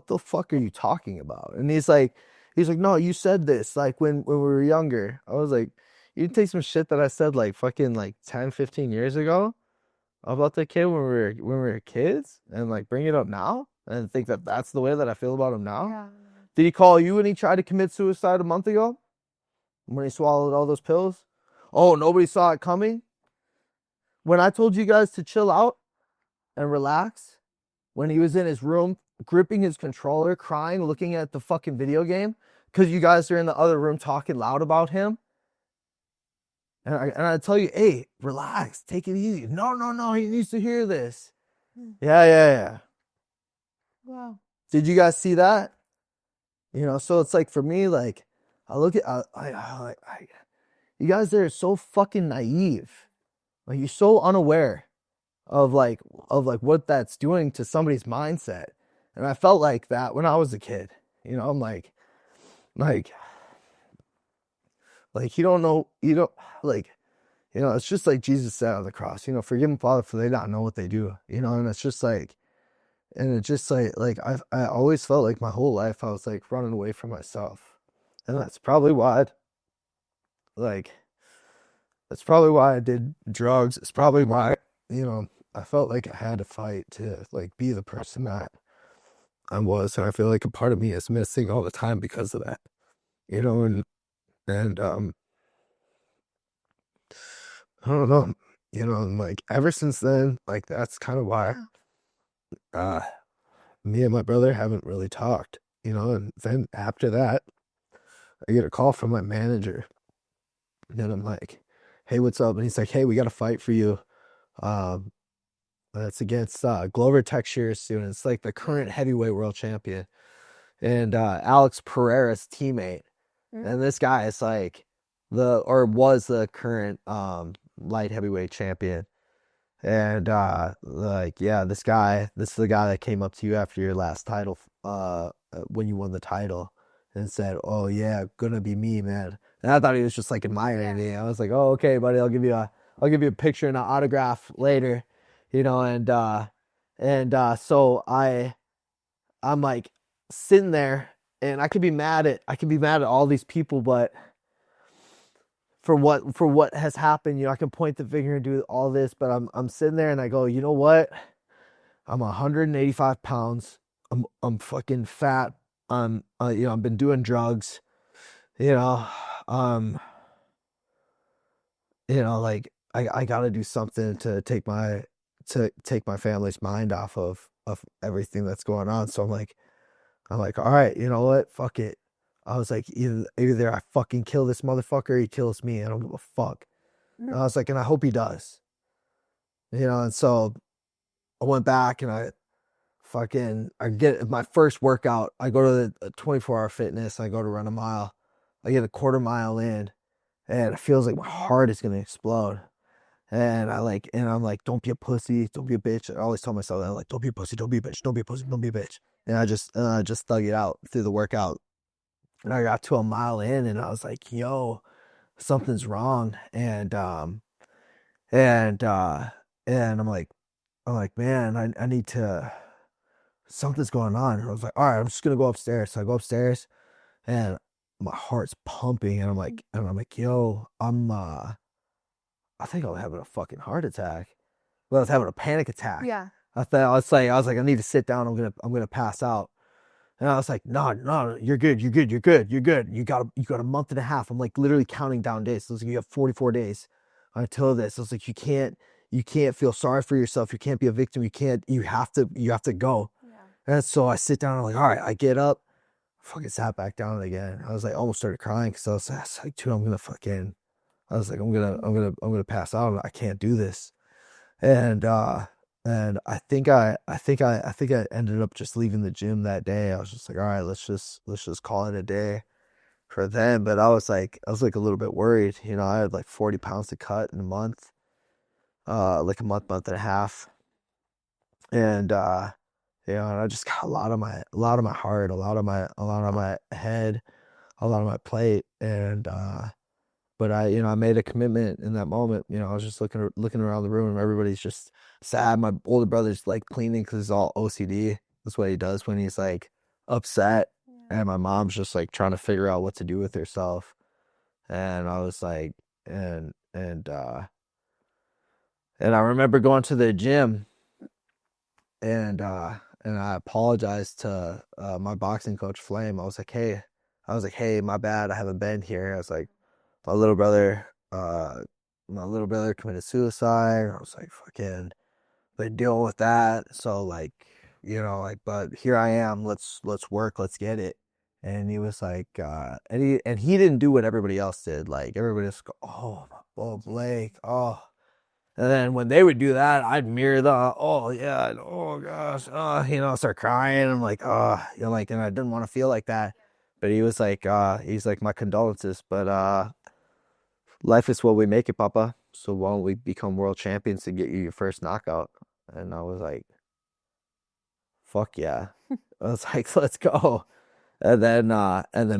the fuck are you talking about? And he's like, no, you said this like when we were younger. I was like, you take some shit that I said like fucking like 10-15 years ago about the kid when we were kids, and like bring it up now and think that that's the way that I feel about him now. Yeah. Did he call you when he tried to commit suicide a month ago? When he swallowed all those pills? Oh, nobody saw it coming? When I told you guys to chill out and relax, when he was in his room, gripping his controller, crying, looking at the fucking video game, because you guys are in the other room talking loud about him. And I tell you, hey, relax, take it easy. No, he needs to hear this. Yeah. Wow. Did you guys see that? So it's like for me, like, I look at, you guys there are so fucking naive. Like, you're so unaware of what that's doing to somebody's mindset. And I felt like that when I was a kid. I'm like, you don't know, it's just like Jesus said on the cross, forgive them, Father, for they don't know what they do, and it's just like, and it's just like I always felt like my whole life I was like running away from myself. And that's probably why I did drugs. It's probably why, I felt like I had to fight to like be the person that I was. And I feel like a part of me is missing all the time because of that, and I don't know, and like ever since then, like that's kind of why me and my brother haven't really talked, and then after that, I get a call from my manager, and I'm like, hey, what's up? And he's like, hey, we got a fight for you. That's against Glover Textures soon. It's like the current heavyweight world champion, and Alex Pereira's teammate. Mm-hmm. And this guy is like was the current light heavyweight champion. And this is the guy that came up to you after your last title, when you won the title, and said, oh yeah, gonna be me, man. And I thought he was just like admiring me. I was like, oh, okay, buddy, I'll give you a picture and an autograph later, so I'm like sitting there, and I could be mad at all these people, but for what has happened, I can point the finger and do all this, but I'm sitting there and I go, you know what? I'm 185 pounds. I'm fucking fat. I've been doing drugs. Like I gotta do something to take my family's mind off of everything that's going on. So I'm like, all right, you know what? Fuck it. I was like, either I fucking kill this motherfucker or he kills me. I don't give a fuck. And I was like, and I hope he does. And so I went back and I get my first workout. I go to the 24-hour fitness. I go to run a mile. I get a quarter mile in, and it feels like my heart is going to explode. And I'm like, don't be a pussy. Don't be a bitch. I always tell myself that. I'm like, don't be a pussy. Don't be a bitch. Don't be a pussy. Don't be a bitch. And I just thug it out through the workout. And I got to a mile in, and I was like, yo, something's wrong. And and I'm like, man, I need to, something's going on. And I was like, all right, I'm just gonna go upstairs. So I go upstairs and my heart's pumping, and I'm like, yo, I think I'm having a fucking heart attack. Well, I was having a panic attack. Yeah. I was like, I need to sit down. I'm gonna pass out. And I was like, no, you're good. You got a month and a half. I'm like literally counting down days. So I was like, you have 44 days until this. I was like, you can't feel sorry for yourself. You can't be a victim. You have to go. Yeah. And so I sit down. I'm like, all right, I get up, fucking sat back down again. I was like, almost started crying because I was like, dude, I was like, I'm gonna pass out. I can't do this. And I think I ended up just leaving the gym that day. I was just like, all right, let's just call it a day for them. But I was like a little bit worried. You know, I had like 40 pounds to cut in a month, like a month and a half. And you know, and I just got a lot of my heart, a lot of my head, a lot of my plate. And but I made a commitment in that moment. You know, I was just looking around the room. Everybody's just sad. My older brother's like cleaning because he's all OCD. That's what he does when he's like upset. Yeah. And my mom's just like trying to figure out what to do with herself. And I was like, and I remember going to the gym, and I apologized to my boxing coach Flame. I was like, hey, my bad. I haven't been here. I was like, my little brother committed suicide. I was like, fucking, they deal with that. So like, you know, like, but here I am. Let's work. Let's get it. And he was like, and he didn't do what everybody else did. Like everybody just go, oh, Blake, oh. And then when they would do that, I'd mirror oh yeah, oh gosh, you know, start crying. I'm like, you know, like, and I didn't want to feel like that. But he was like, he's like, my condolences, but life is what we make it, Papa. So why don't we become world champions to get you your first knockout? And I was like, fuck yeah. I was like, let's go. And then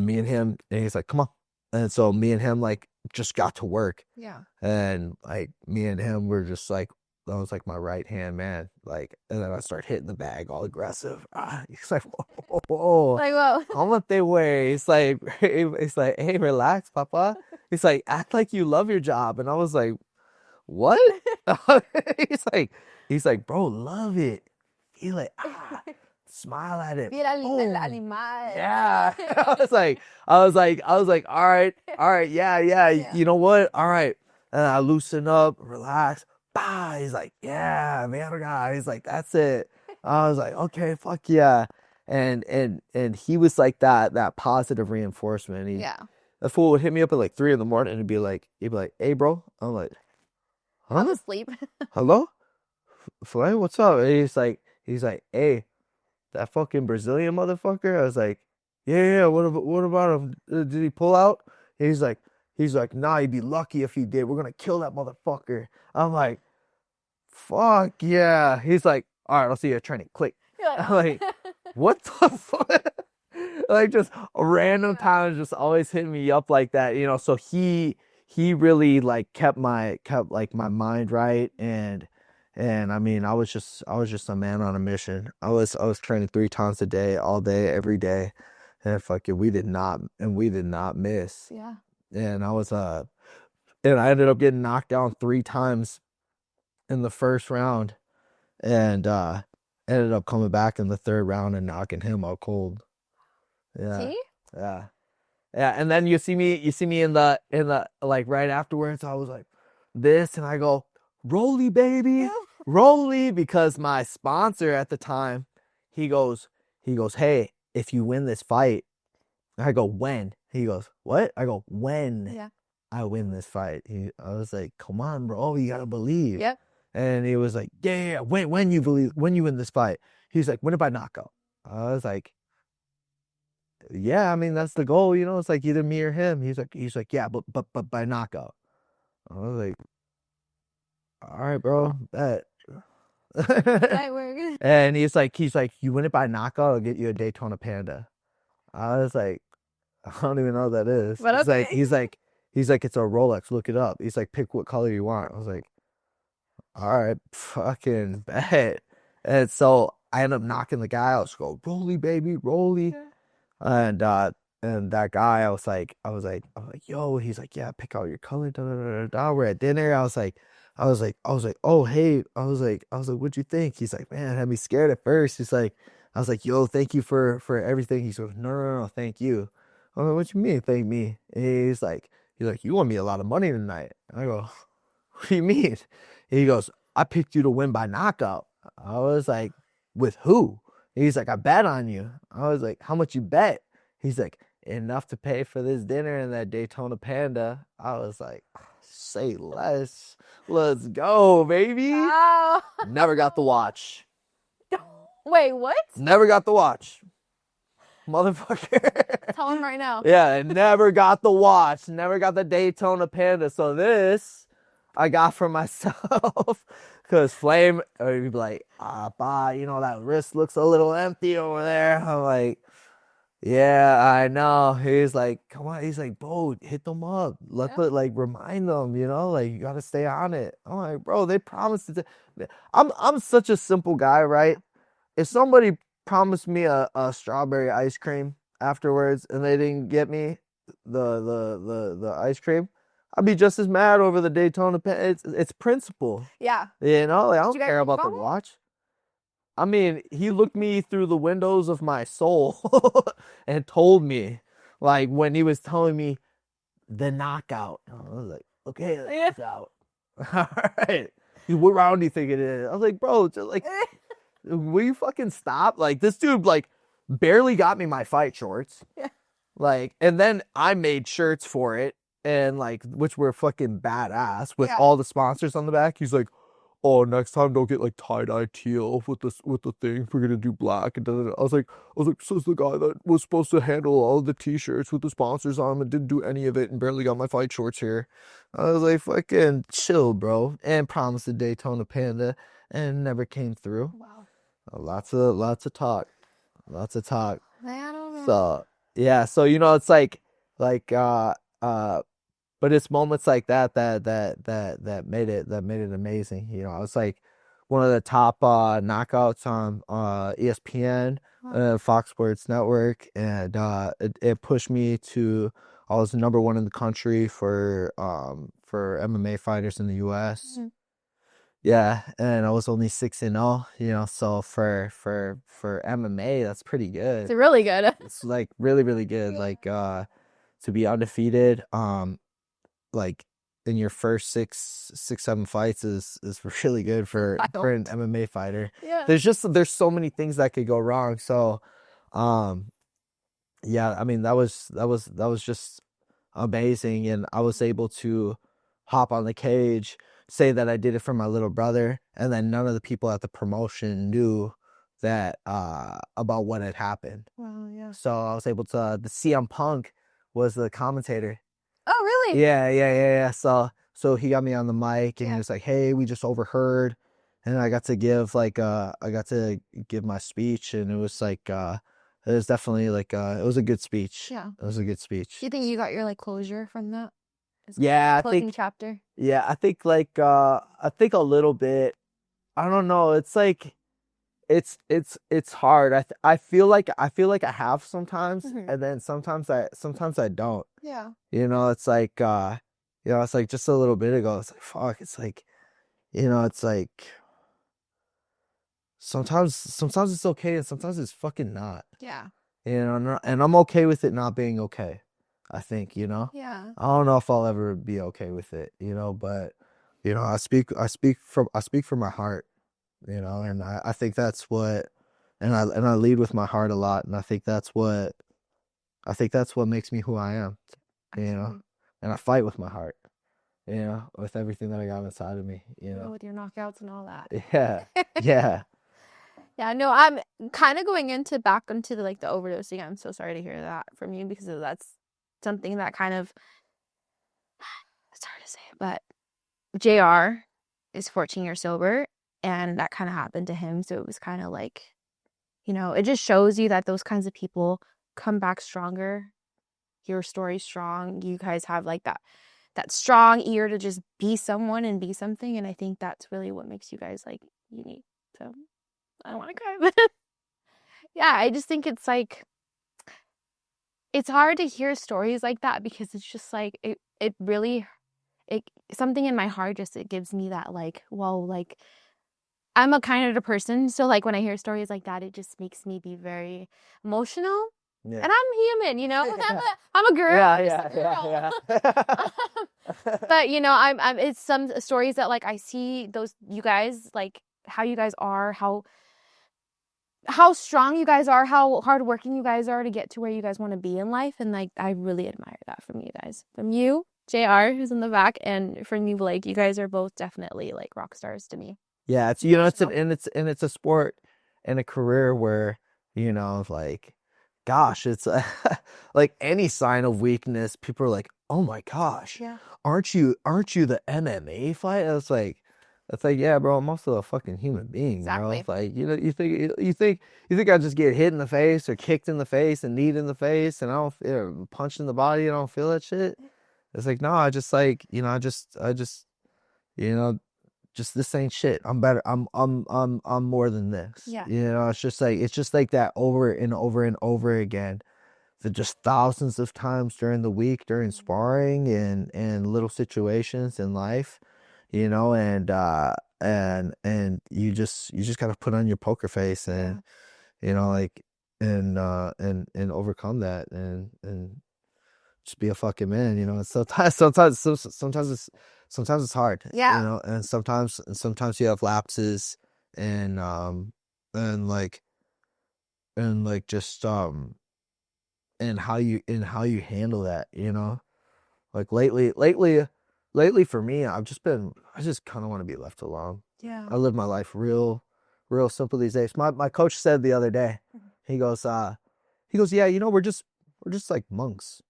me and him, and he's like, come on. And so me and him like just got to work. Yeah. And like me and him were just like, that was like my right hand man. Like, and then I start hitting the bag all aggressive. He's like, whoa. Like, whoa. I'm up there way. It's like, hey, relax, Papa. He's like, act like you love your job. And I was like, what? he's like, bro, love it. He's like, smile at it. Mira el animal. Yeah. I was like, all right, yeah. You know what? All right. And I loosen up, relax. Bah. He's like, yeah, man. He's like, that's it. I was like, okay, fuck yeah. And he was like that positive reinforcement. The fool would hit me up at like 3 a.m. and he'd be like, hey, bro. I'm like, huh? I'm asleep. Hello? Flame, what's up? And he's like, hey, that fucking Brazilian motherfucker. I was like, yeah. What about him? Did he pull out? He's like, nah, he'd be lucky if he did. We're gonna kill that motherfucker. I'm like, fuck yeah. He's like, all right, I'll see you at training. Click. I'm like, what the fuck? Like just random times, just always hitting me up like that, you know. So he really like kept my mind right, and I mean, I was just a man on a mission. I was training 3 times a day, all day, every day, and fucking we did not miss. Yeah. And I ended up getting knocked down 3 times in the first round, and ended up coming back in the 3rd round and knocking him out cold. Yeah. See? Yeah. Yeah, and then you see me in the like right afterwards, I was like this, and I go, Rolly, baby. Yeah. Rolly, because my sponsor at the time, he goes, hey, if you win this fight, I go, when? He goes, what? I go, when? Yeah. I win this fight. I was like, come on, bro, you gotta believe. Yep. And he was like, yeah. When you win this fight. He's like, win it by knockout. I was like, yeah, I mean, that's the goal, you know. It's like either me or him. He's like, yeah, but by knockout. I was like, all right, bro, bet. Right, we're good. And he's like, you win it by knockout, I'll get you a Daytona Panda. I was like, I don't even know what that is. But okay. He's like, He's like, it's a Rolex, look it up. He's like, pick what color you want. I was like, all right, fucking bet. And so I end up knocking the guy out. Just go, Rolly, baby, Rolly. Yeah. And that guy, I was like, yo, he's like, yeah, pick out your color. Da, da, da, da, da. We're at dinner. I was like, oh, hey, I was like, what'd you think? He's like, man, it had me scared at first. He's like, I was like, yo, thank you for everything. He's like, no, no, no, thank you. I was like, what you mean, thank me? And he's like, you won me a lot of money tonight. And I go, what do you mean? And he goes, I picked you to win by knockout. I was like, with who? He's like, I bet on you. I was like, how much you bet? He's like, enough to pay for this dinner and that Daytona Panda. I was like, say less. Let's go, baby. Oh. Never got the watch. Wait, what? Never got the watch. Motherfucker. Tell him right now. Yeah, I never got the watch. Never got the Daytona Panda. So this I got for myself. Because Flame, or he'd be like, bah, you know, that wrist looks a little empty over there. I'm like, yeah, I know. He's like, come on. He's like, bro, hit them up. Like, remind them, you know, like, you got to stay on it. I'm like, bro, they promised it. I'm such a simple guy, right? If somebody promised me a strawberry ice cream afterwards and they didn't get me the ice cream, I'd be just as mad over the Daytona. It's principle. Yeah. You know, like, I don't Did you guys care about the vomit? watch. I mean, he looked me through the windows of my soul and told me, like, when he was telling me the knockout. I was like, okay, the knockout. All right. What round do you think it is? I was like, bro, just like, will you fucking stop? Like, this dude, like, barely got me my fight shorts. Yeah. Like, and then I made shirts for it, and, like, which were fucking badass with Yeah. all the sponsors on the back. He's like, oh, next time don't get like tie-dye teal with the thing. We're gonna do black and da, da, da. I was like, says the guy that was supposed to handle all the t-shirts with the sponsors on them and didn't do any of it and barely got my fight shorts here. I was like, fucking chill, bro. And promised the Daytona Panda and never came through. Wow. Lots of talk. Lots of talk. I don't know. So yeah, so you know, it's like but it's moments like that made it amazing. You know, I was like one of the top knockouts on ESPN, Fox Sports Network, and it pushed me to, I was number one in the country for MMA fighters in the US. Mm-hmm. Yeah, and I was only 6-0, you know, so for MMA, that's pretty good. It's really good. It's like really, really good. Like to be undefeated, like in your first six, 7 fights is really good for an MMA fighter. Yeah. There's so many things that could go wrong. So, yeah, I mean, that was just amazing, and I was able to hop on the cage, say that I did it for my little brother, and then none of the people at the promotion knew that about what had happened. Wow, yeah. So I was able to, the CM Punk was the commentator. Oh, really? Yeah. So he got me on the mic, and he was like, "Hey, we just overheard," and I got to give my speech, and it was like, it was definitely like, it was a good speech. Yeah, it was a good speech. Do you think you got your like closure from that? Yeah, closing chapter. Yeah, I think like I think a little bit. I don't know. It's like, it's hard. I feel like I have sometimes, and then sometimes I don't. Yeah. You know, it's like you know, it's like just a little bit ago, it's like, fuck, it's like, you know, it's like sometimes it's okay and sometimes it's fucking not. Yeah. You know, and I'm okay with it not being okay, I think, you know? Yeah. I don't know if I'll ever be okay with it, you know, but you know, I speak from my heart, you know, and I think that's what, and I lead with my heart a lot, and I think that's what makes me who I am, you know, and I fight with my heart, you know, with everything that I got inside of me, you know, with your knockouts and all that. Yeah. Yeah. Yeah, no, I'm kind of going back into the overdosing. I'm so sorry to hear that from you, because that's something that kind of, it's hard to say, but JR is 14 years sober, and that kind of happened to him. So it was kind of like, you know, it just shows you that those kinds of people come back stronger, your story's strong. You guys have like that strong ear to just be someone and be something. And I think that's really what makes you guys like unique. So I don't want to cry, but yeah, I just think it's like, it's hard to hear stories like that because it's just like, it really, something in my heart just, it gives me that like, well, like, I'm a kind of person. So like when I hear stories like that, it just makes me be very emotional. Yeah. And I'm human, you know. I'm a girl. Yeah. But you know, I'm. It's some stories that like I see those you guys like how you guys are, how strong you guys are, how hardworking you guys are to get to where you guys want to be in life, and like I really admire that from you guys, from you, JR, who's in the back, and from you, Blake. You guys are both definitely like rock stars to me. Yeah, it's, you know, it's a sport and a career where, you know, like, gosh, it's like any sign of weakness, people are like, oh my gosh, Yeah. aren't you the MMA fighter? It's like, yeah, bro, I'm also a fucking human being, bro. Exactly. It's like, you know, you think I just get hit in the face or kicked in the face and kneed in the face and I don't feel, punched in the body, I don't feel that shit. It's like, no, I just like, you know, I just, you know, just this ain't shit. I'm better. I'm more than this. Yeah. You know, it's just like that over and over and over again. Just thousands of times during the week, during sparring and little situations in life, you know, and you just gotta put on your poker face and you know, like and overcome that and just be a fucking man, you know. And sometimes it's hard, Yeah. you know, and sometimes you have lapses and like just and how you handle that, you know. Like lately for me, I just kind of want to be left alone. Yeah. I live my life real simple these days. My coach said the other day, he goes, yeah, you know, we're just like monks.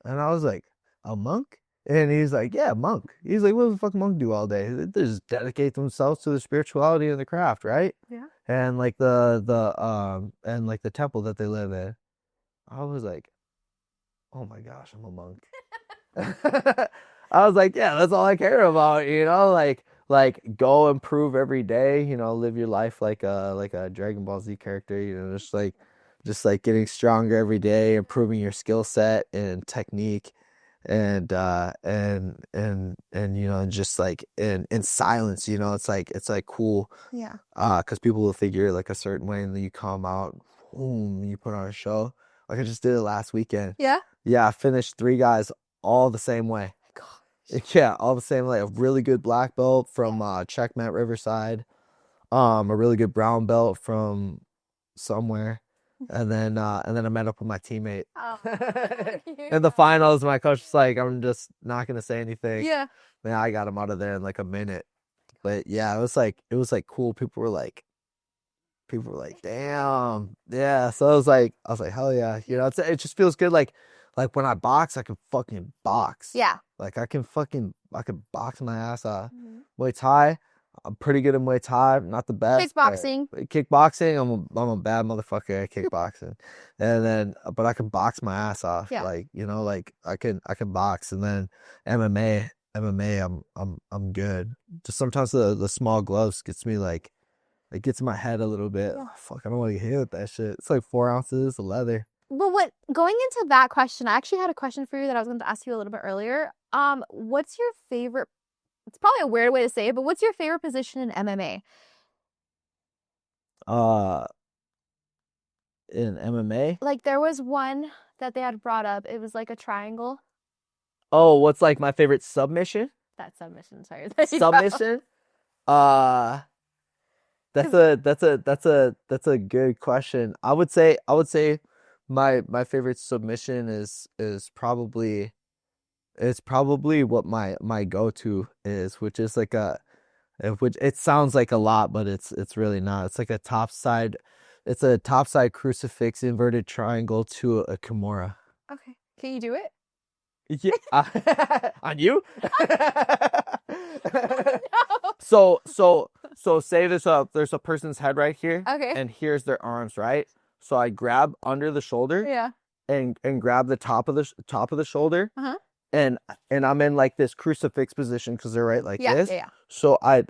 And I was like, a monk? And he's like, yeah, monk. He's like, what does a fuck monk do all day? They just dedicate themselves to the spirituality and the craft, right? Yeah. And like the temple that they live in. I was like, oh my gosh, I'm a monk. I was like, yeah, that's all I care about, you know, like go improve every day, you know, live your life like a Dragon Ball Z character, you know, just like getting stronger every day, improving your skill set and technique and you know, and just like in silence, you know, it's like cool. Yeah. Because people will think you're like a certain way and then you come out, boom, you put on a show. Like I just did it last weekend. Yeah. Yeah, I finished 3 guys all the same way. Yeah, all the same way. A really good black belt from Checkmate Riverside. A really good brown belt from somewhere. And then I met up with my teammate. Oh, In the finals, my coach was like, I'm just not gonna say anything. yeah. Man, I got him out of there in like a minute. But yeah, it was like cool. People were like, damn. Yeah. So I was like, hell yeah. You know, it just feels good. Like when I box, I can fucking box. Yeah. Like I can box my ass off. Muay Thai, I'm pretty good at Muay Thai. Not the best. Kickboxing. Kickboxing, I'm a bad motherfucker at kickboxing. And then, but I can box my ass off. Yeah. Like, you know, like I can box. And then MMA, I'm good. Just sometimes the small gloves gets me like, it gets in my head a little bit. Yeah. Oh, fuck, I don't want to get hit with that shit. It's like 4 ounces of leather. Well, going into that question, I actually had a question for you that I was going to ask you a little bit earlier. What's your favorite? It's probably a weird way to say it, but what's your favorite position in MMA? In MMA? Like there was one that they had brought up. It was like a triangle. Oh, what's like my favorite submission? That submission, sorry. Submission? That's a good question. I would say my favorite submission is probably what my go-to is, which is like which it sounds like a lot, but it's really not. It's like a topside crucifix inverted triangle to a Kimura. Okay. Can you do it? Yeah. On you? No. So say there's a person's head right here. Okay. And here's their arms, right? So I grab under the shoulder. Yeah. and grab the top of the shoulder, and I'm in like this crucifix position because they're right like this. Yeah. So I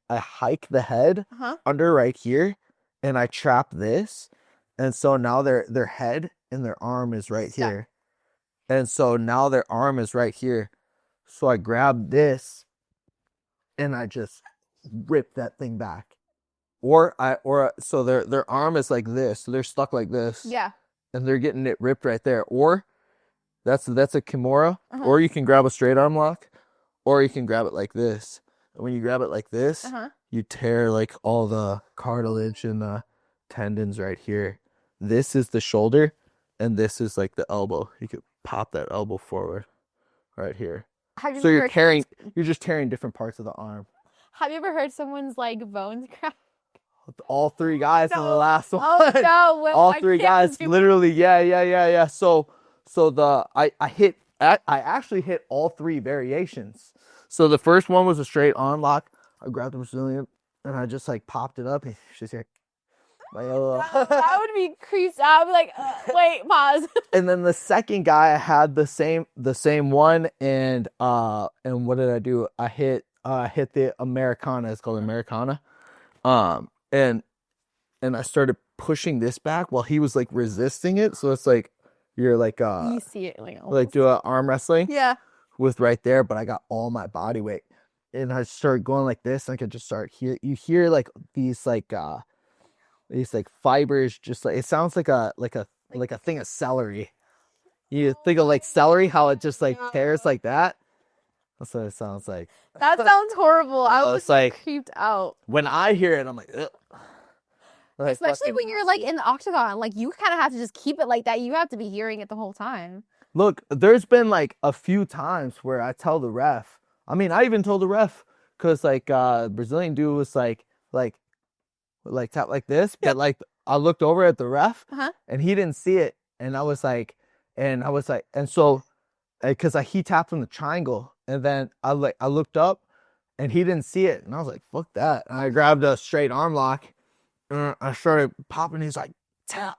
hike the head under right here, and I trap this, and so now their head and their arm is right here, and so now their arm is right here. So I grab this, and I just rip that thing back. So their arm is like this, so they're stuck like this. Yeah. And they're getting it ripped right there. Or that's a Kimura. Or you can grab a straight arm lock, or you can grab it like this. And when you grab it like this, you tear like all the cartilage and the tendons right here. This is the shoulder, and this is like the elbow. You could pop that elbow forward right here. So you're just tearing different parts of the arm. Have you ever heard someone's like bones crack? All three guys in the last one. Oh no! All three guys, literally, yeah. So I actually hit all three variations. So the first one was a straight on lock. I grabbed the Brazilian and I just like popped it up, and she's here. That would be creeped out. I'd be like, wait, pause. And then the second guy, I had the same one, and what did I do? I hit the Americana. It's called Americana. And I started pushing this back while he was like resisting it. So it's like you're like you see it like do a arm wrestling. Yeah. With right there, but I got all my body weight. And I started going like this, and I could just start you hear like these fibers, just like it sounds like a thing of celery. You think of like celery, how it just like tears like that. That's what it sounds like. That sounds horrible. I was like creeped out. When I hear it, I'm like, ugh. Like, especially when you're like in the octagon, like you kind of have to just keep it like that. You have to be hearing it the whole time. Look, there's been like a few times where I tell the ref. I mean, I even told the ref because like Brazilian dude was like tap like this, but like I looked over at the ref and he didn't see it, and I was like, and so because he tapped on the triangle, and then I looked up and he didn't see it, and I was like, fuck that, and I grabbed a straight arm lock. I started popping. He's like, tap.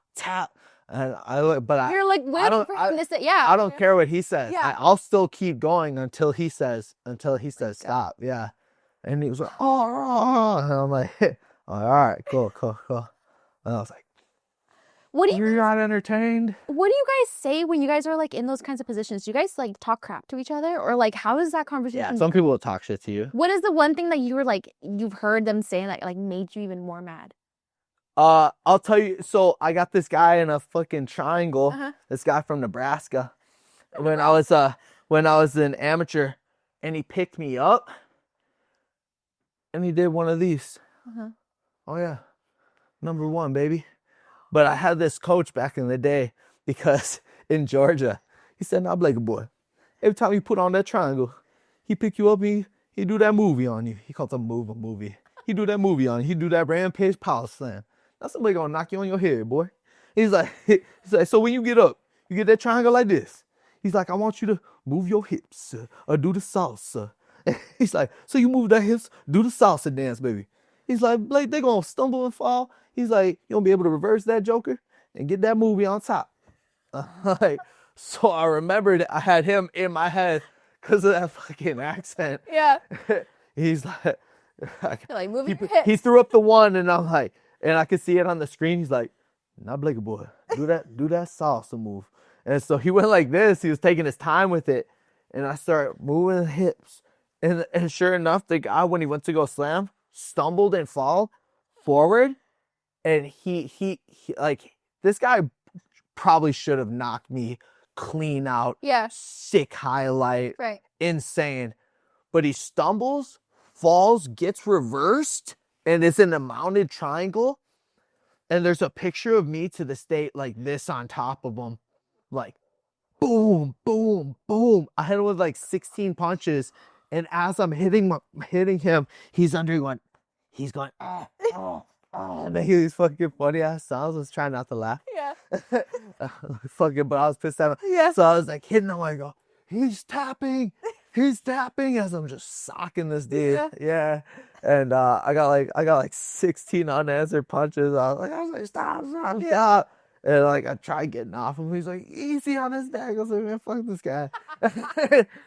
And you're like, I don't care what he says. Yeah. I'll still keep going until he says stop. Yeah. And he was like, oh, and I'm like, all right, cool. And I was like, you're not entertained? What do you guys say when you guys are like in those kinds of positions? Do you guys like talk crap to each other, or like how is that conversation? Yeah, some people will talk shit to you. What is the one thing that you were like you've heard them saying that like made you even more mad? I'll tell you. So I got this guy in a fucking triangle. This guy from Nebraska. When I was an amateur, and he picked me up, and he did one of these. Oh yeah, number one, baby. But I had this coach back in the day because in Georgia, he said, "Nah, Blake boy, every time you put on that triangle, he pick you up, he do that movie on you. He calls it a movie. He do that movie on you. He do that rampage power slam. Now somebody gonna knock you on your head, boy." He's like, so when you get up, you get that triangle like this. He's like, I want you to move your hips or do the salsa. He's like, so you move that hips, do the salsa dance, baby. He's like, Blake, they gonna stumble and fall. He's like, you gonna be able to reverse that joker and get that movie on top. Like, so I remembered I had him in my head because of that fucking accent. Yeah. He's like moving your hips. He threw up the one, and I'm like, and I could see it on the screen. He's like, "Now, Blake boy, do that salsa move." And so he went like this. He was taking his time with it, and I started moving the hips. And sure enough, the guy, when he went to go slam, stumbled and fall forward. And he like, this guy probably should have knocked me clean out. Yeah. Sick highlight. Right. Insane. But he stumbles, falls, gets reversed, and is in a mounted triangle. And there's a picture of me to this day like this on top of him. Like, boom, boom, boom. I hit him with like 16 punches. And as I'm hitting him, he's going, and he was fucking funny ass sounds. I was trying not to laugh. Yeah. Fucking, but I was pissed at him. Yeah. So I was like hitting him. I go, he's tapping as I'm just socking this dude. Yeah. And I got like 16 unanswered punches. I was like, stop. Yeah. And like I tried getting off him. He's like, easy on his neck. I was like, man, fuck this guy.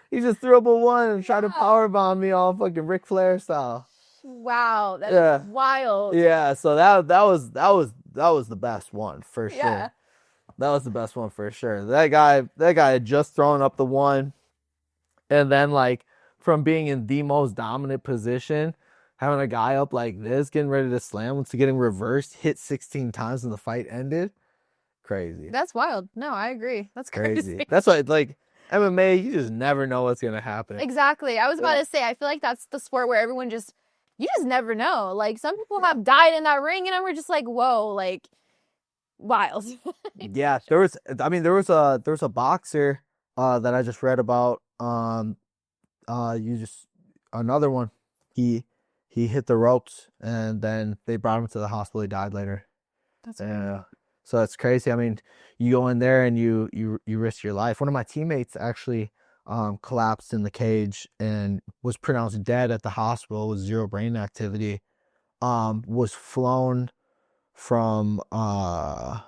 He just threw up a one and tried to powerbomb me all fucking Ric Flair style. Wow, that's wild. Yeah, so that was the best one for sure. Yeah. That was the best one for sure. That guy had just thrown up the one, and then like from being in the most dominant position, having a guy up like this, getting ready to slam, to getting reversed, hit 16 times and the fight ended. Crazy. That's wild. No, I agree. That's crazy. That's why, like, MMA, you just never know what's gonna happen. Exactly. I was about to say, I feel like that's the sport where everyone just, you just never know. Like, some people have died in that ring, and we're just like, whoa, like, wild. Yeah, there was a boxer that I just read about. Another one. He hit the ropes, and then they brought him to the hospital. He died later. That's crazy. So it's crazy. I mean, you go in there and you risk your life. One of my teammates actually collapsed in the cage and was pronounced dead at the hospital with zero brain activity. Was flown from where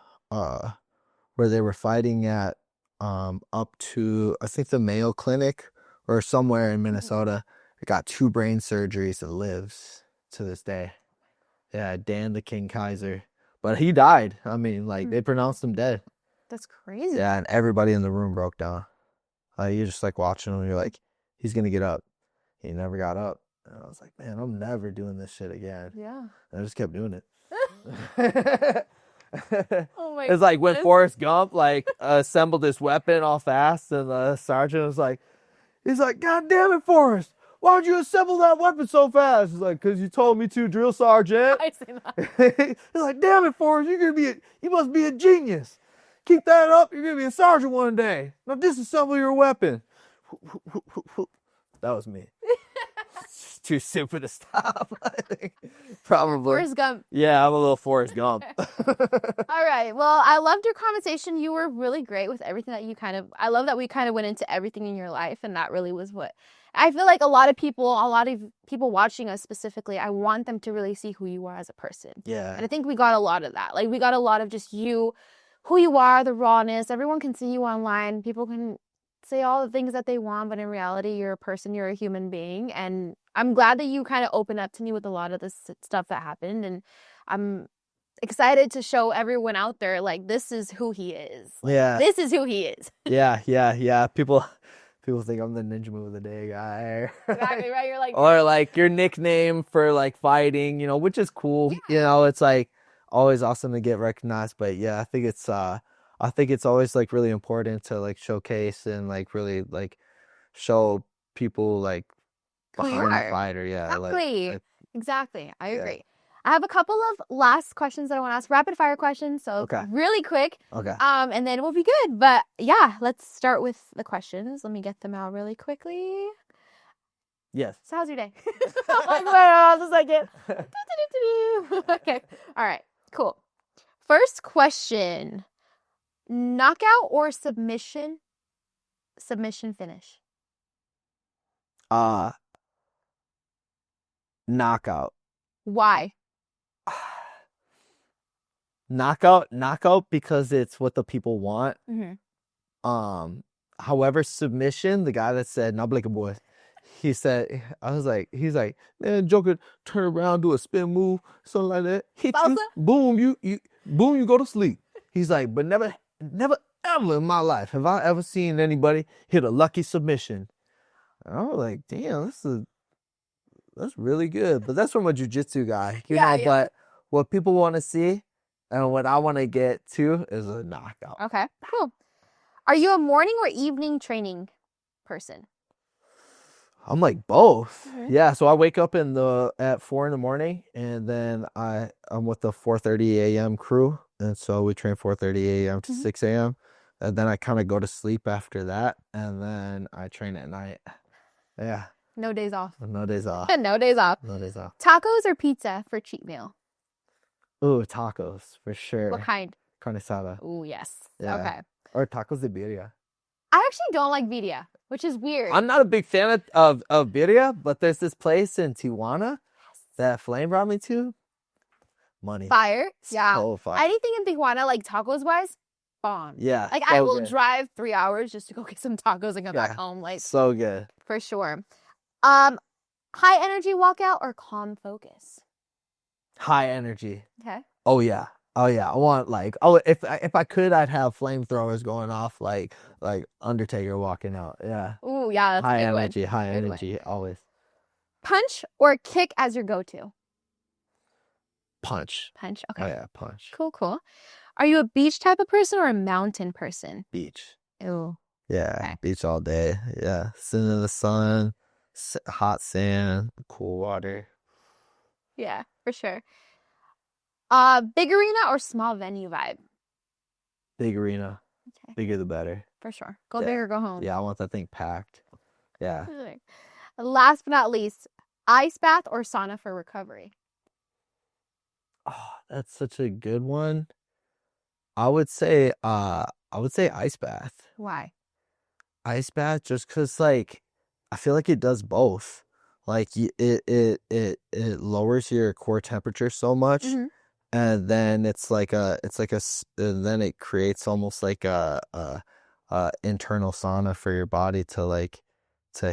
they were fighting at up to, I think, the Mayo Clinic or somewhere in Minnesota. He got 2 brain surgeries and lives to this day. Yeah, Dan the King Kaiser. But he died. I mean, like, they pronounced him dead. That's crazy. Yeah, and everybody in the room broke down. You're just like watching him. You're like, he's going to get up. He never got up. And I was like, man, I'm never doing this shit again. Yeah. And I just kept doing it. Oh my It's like when Forrest Gump like assembled this weapon all fast, and the sergeant was like, he's like, God damn it, Forrest, why'd you assemble that weapon so fast? He's like, because you told me to, drill sergeant. I see that. He's like, damn it, Forrest, you must be a genius. Keep that up, you're gonna be a sergeant one day. Now disassemble your weapon. That was me. Too stupid to stop, I think. Probably. Forrest Gump. Yeah, I'm a little Forrest Gump. All right. Well, I loved your conversation. You were really great with everything that I love that we kind of went into everything in your life, and that really was what I feel like a lot of people watching us specifically, I want them to really see who you are as a person. Yeah. And I think we got a lot of that. Like, we got a lot of just you, who you are, the rawness. Everyone can see you online. People can say all the things that they want, but in reality, you're a person, you're a human being. And I'm glad that you kind of opened up to me with a lot of this stuff that happened. And I'm excited to show everyone out there, like, this is who he is. Like, yeah. This is who he is. Yeah. People think I'm the ninja move of the day guy. Exactly, right? You're like... Or, like, your nickname for, like, fighting, you know, which is cool. Yeah. You know, it's, like, always awesome to get recognized. But, yeah, I think it's always, like, really important to, like, showcase and, like, really, like, show people, like, behind the fighter. Yeah. Exactly. I agree. I have a couple of last questions that I want to ask, rapid fire questions. So really quick. Okay. And then we'll be good. But yeah, let's start with the questions. Let me get them out really quickly. Yes. So how's your day? Like, well, just like it. Okay. All right. Cool. First question. Knockout or submission? Submission finish. Knockout. Why? Knockout because it's what the people want. Mm-hmm. However, submission, the guy that said, "No, like a boy," he's like, man, Joker, turn around, do a spin move, something like that. Hit you, boom, you go to sleep. He's like, but never ever in my life have I ever seen anybody hit a lucky submission. And I was like, damn, that's really good. But that's from a jiu-jitsu guy, you know. But what people want to see and what I want to get to is a knockout. Okay, cool. Are you a morning or evening training person? I'm like both. Mm-hmm. Yeah, so I wake up at 4 a.m, and then I'm with the 4:30 a.m. crew, and so we train 4:30 a.m. to 6 a.m. and then I kind of go to sleep after that, and then I train at night. Yeah. No days off. No days off. No days off. No days off. Tacos or pizza for cheat meal? Ooh, tacos for sure. What kind? Carne asada. Ooh, yes. Yeah. Okay. Or tacos de birria. I actually don't like birria, which is weird. I'm not a big fan of birria, but there's this place in Tijuana that Flame brought me to. money. Fire. Yeah. So fire. Anything in Tijuana, like tacos wise, bomb. Yeah. Like so I will good. drive 3 hours just to go get some tacos and come back home. Like so good. for sure. High energy walkout or calm focus? High energy. Okay. Oh yeah. I want like if I could, I'd have flamethrowers going off like Undertaker walking out. Yeah. Ooh, yeah, that's High a good one. energy, high Good energy, always. Punch or kick as your go-to? Punch. Punch. Oh Okay. yeah, punch. Cool. Are you a beach type of person or a mountain person? Beach. Ooh. Yeah, Okay. beach all day. Yeah, sitting in the sun, hot sand, cool water. Yeah, for sure. Big arena or small venue vibe? Big arena. Okay. Bigger the better. For sure. Go big or go home. Yeah, I want that thing packed. Yeah. Last but not least, ice bath or sauna for recovery? Oh, that's such a good one. I would say ice bath. Why? Ice bath just cuz like I feel like it does both. Like it lowers your core temperature so much. Mm-hmm. And then and then it creates almost like a internal sauna for your body to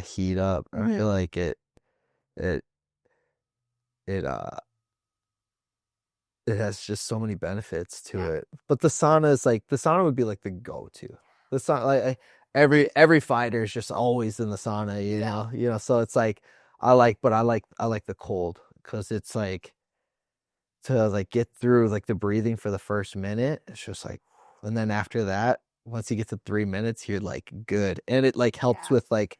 heat up. Mm-hmm. I feel like it it has just so many benefits to it. But the sauna would be like the go-to. The sauna, like every fighter is just always in the sauna, you know. So it's like I like the cold because it's like to like get through like the breathing for the first minute. It's just like, and then after that, once you get to 3 minutes, you're like good, and it like helps with like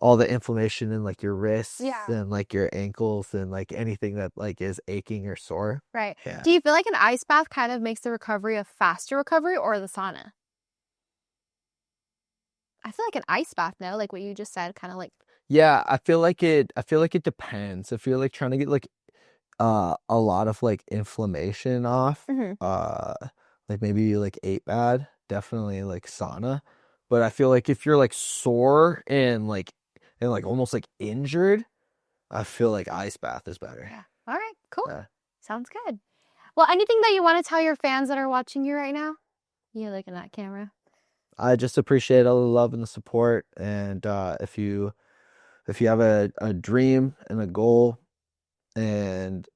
all the inflammation in like your wrists and like your ankles and like anything that like is aching or sore. Right. Yeah. Do you feel like an ice bath kind of makes the recovery a faster recovery or the sauna? I feel like an ice bath, no, like what you just said, kind of like. Yeah, I feel like it depends. I feel like trying to get like a lot of like inflammation off. Like maybe like 8 bad, definitely like sauna. But I feel like if you're like sore and like almost like injured, I feel like ice bath is better. Yeah. All right, cool. Yeah. Sounds good. Well, anything that you want to tell your fans that are watching you right now? You looking at that camera. I just appreciate all the love and the support. And if you have a dream and a goal and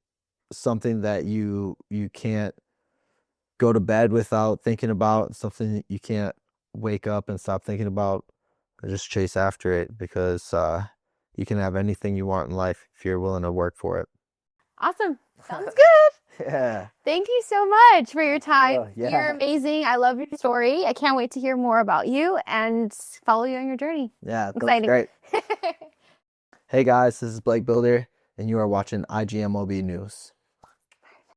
something that you can't go to bed without thinking about, something that you can't wake up and stop thinking about, just chase after it, because you can have anything you want in life if you're willing to work for it. Awesome. Sounds good. Yeah. Thank you so much for your time. Oh, yeah. You're amazing. I love your story. I can't wait to hear more about you and follow you on your journey. Yeah, that's exciting. Great. Hey guys, this is Bilder, and you are watching IGMOB News.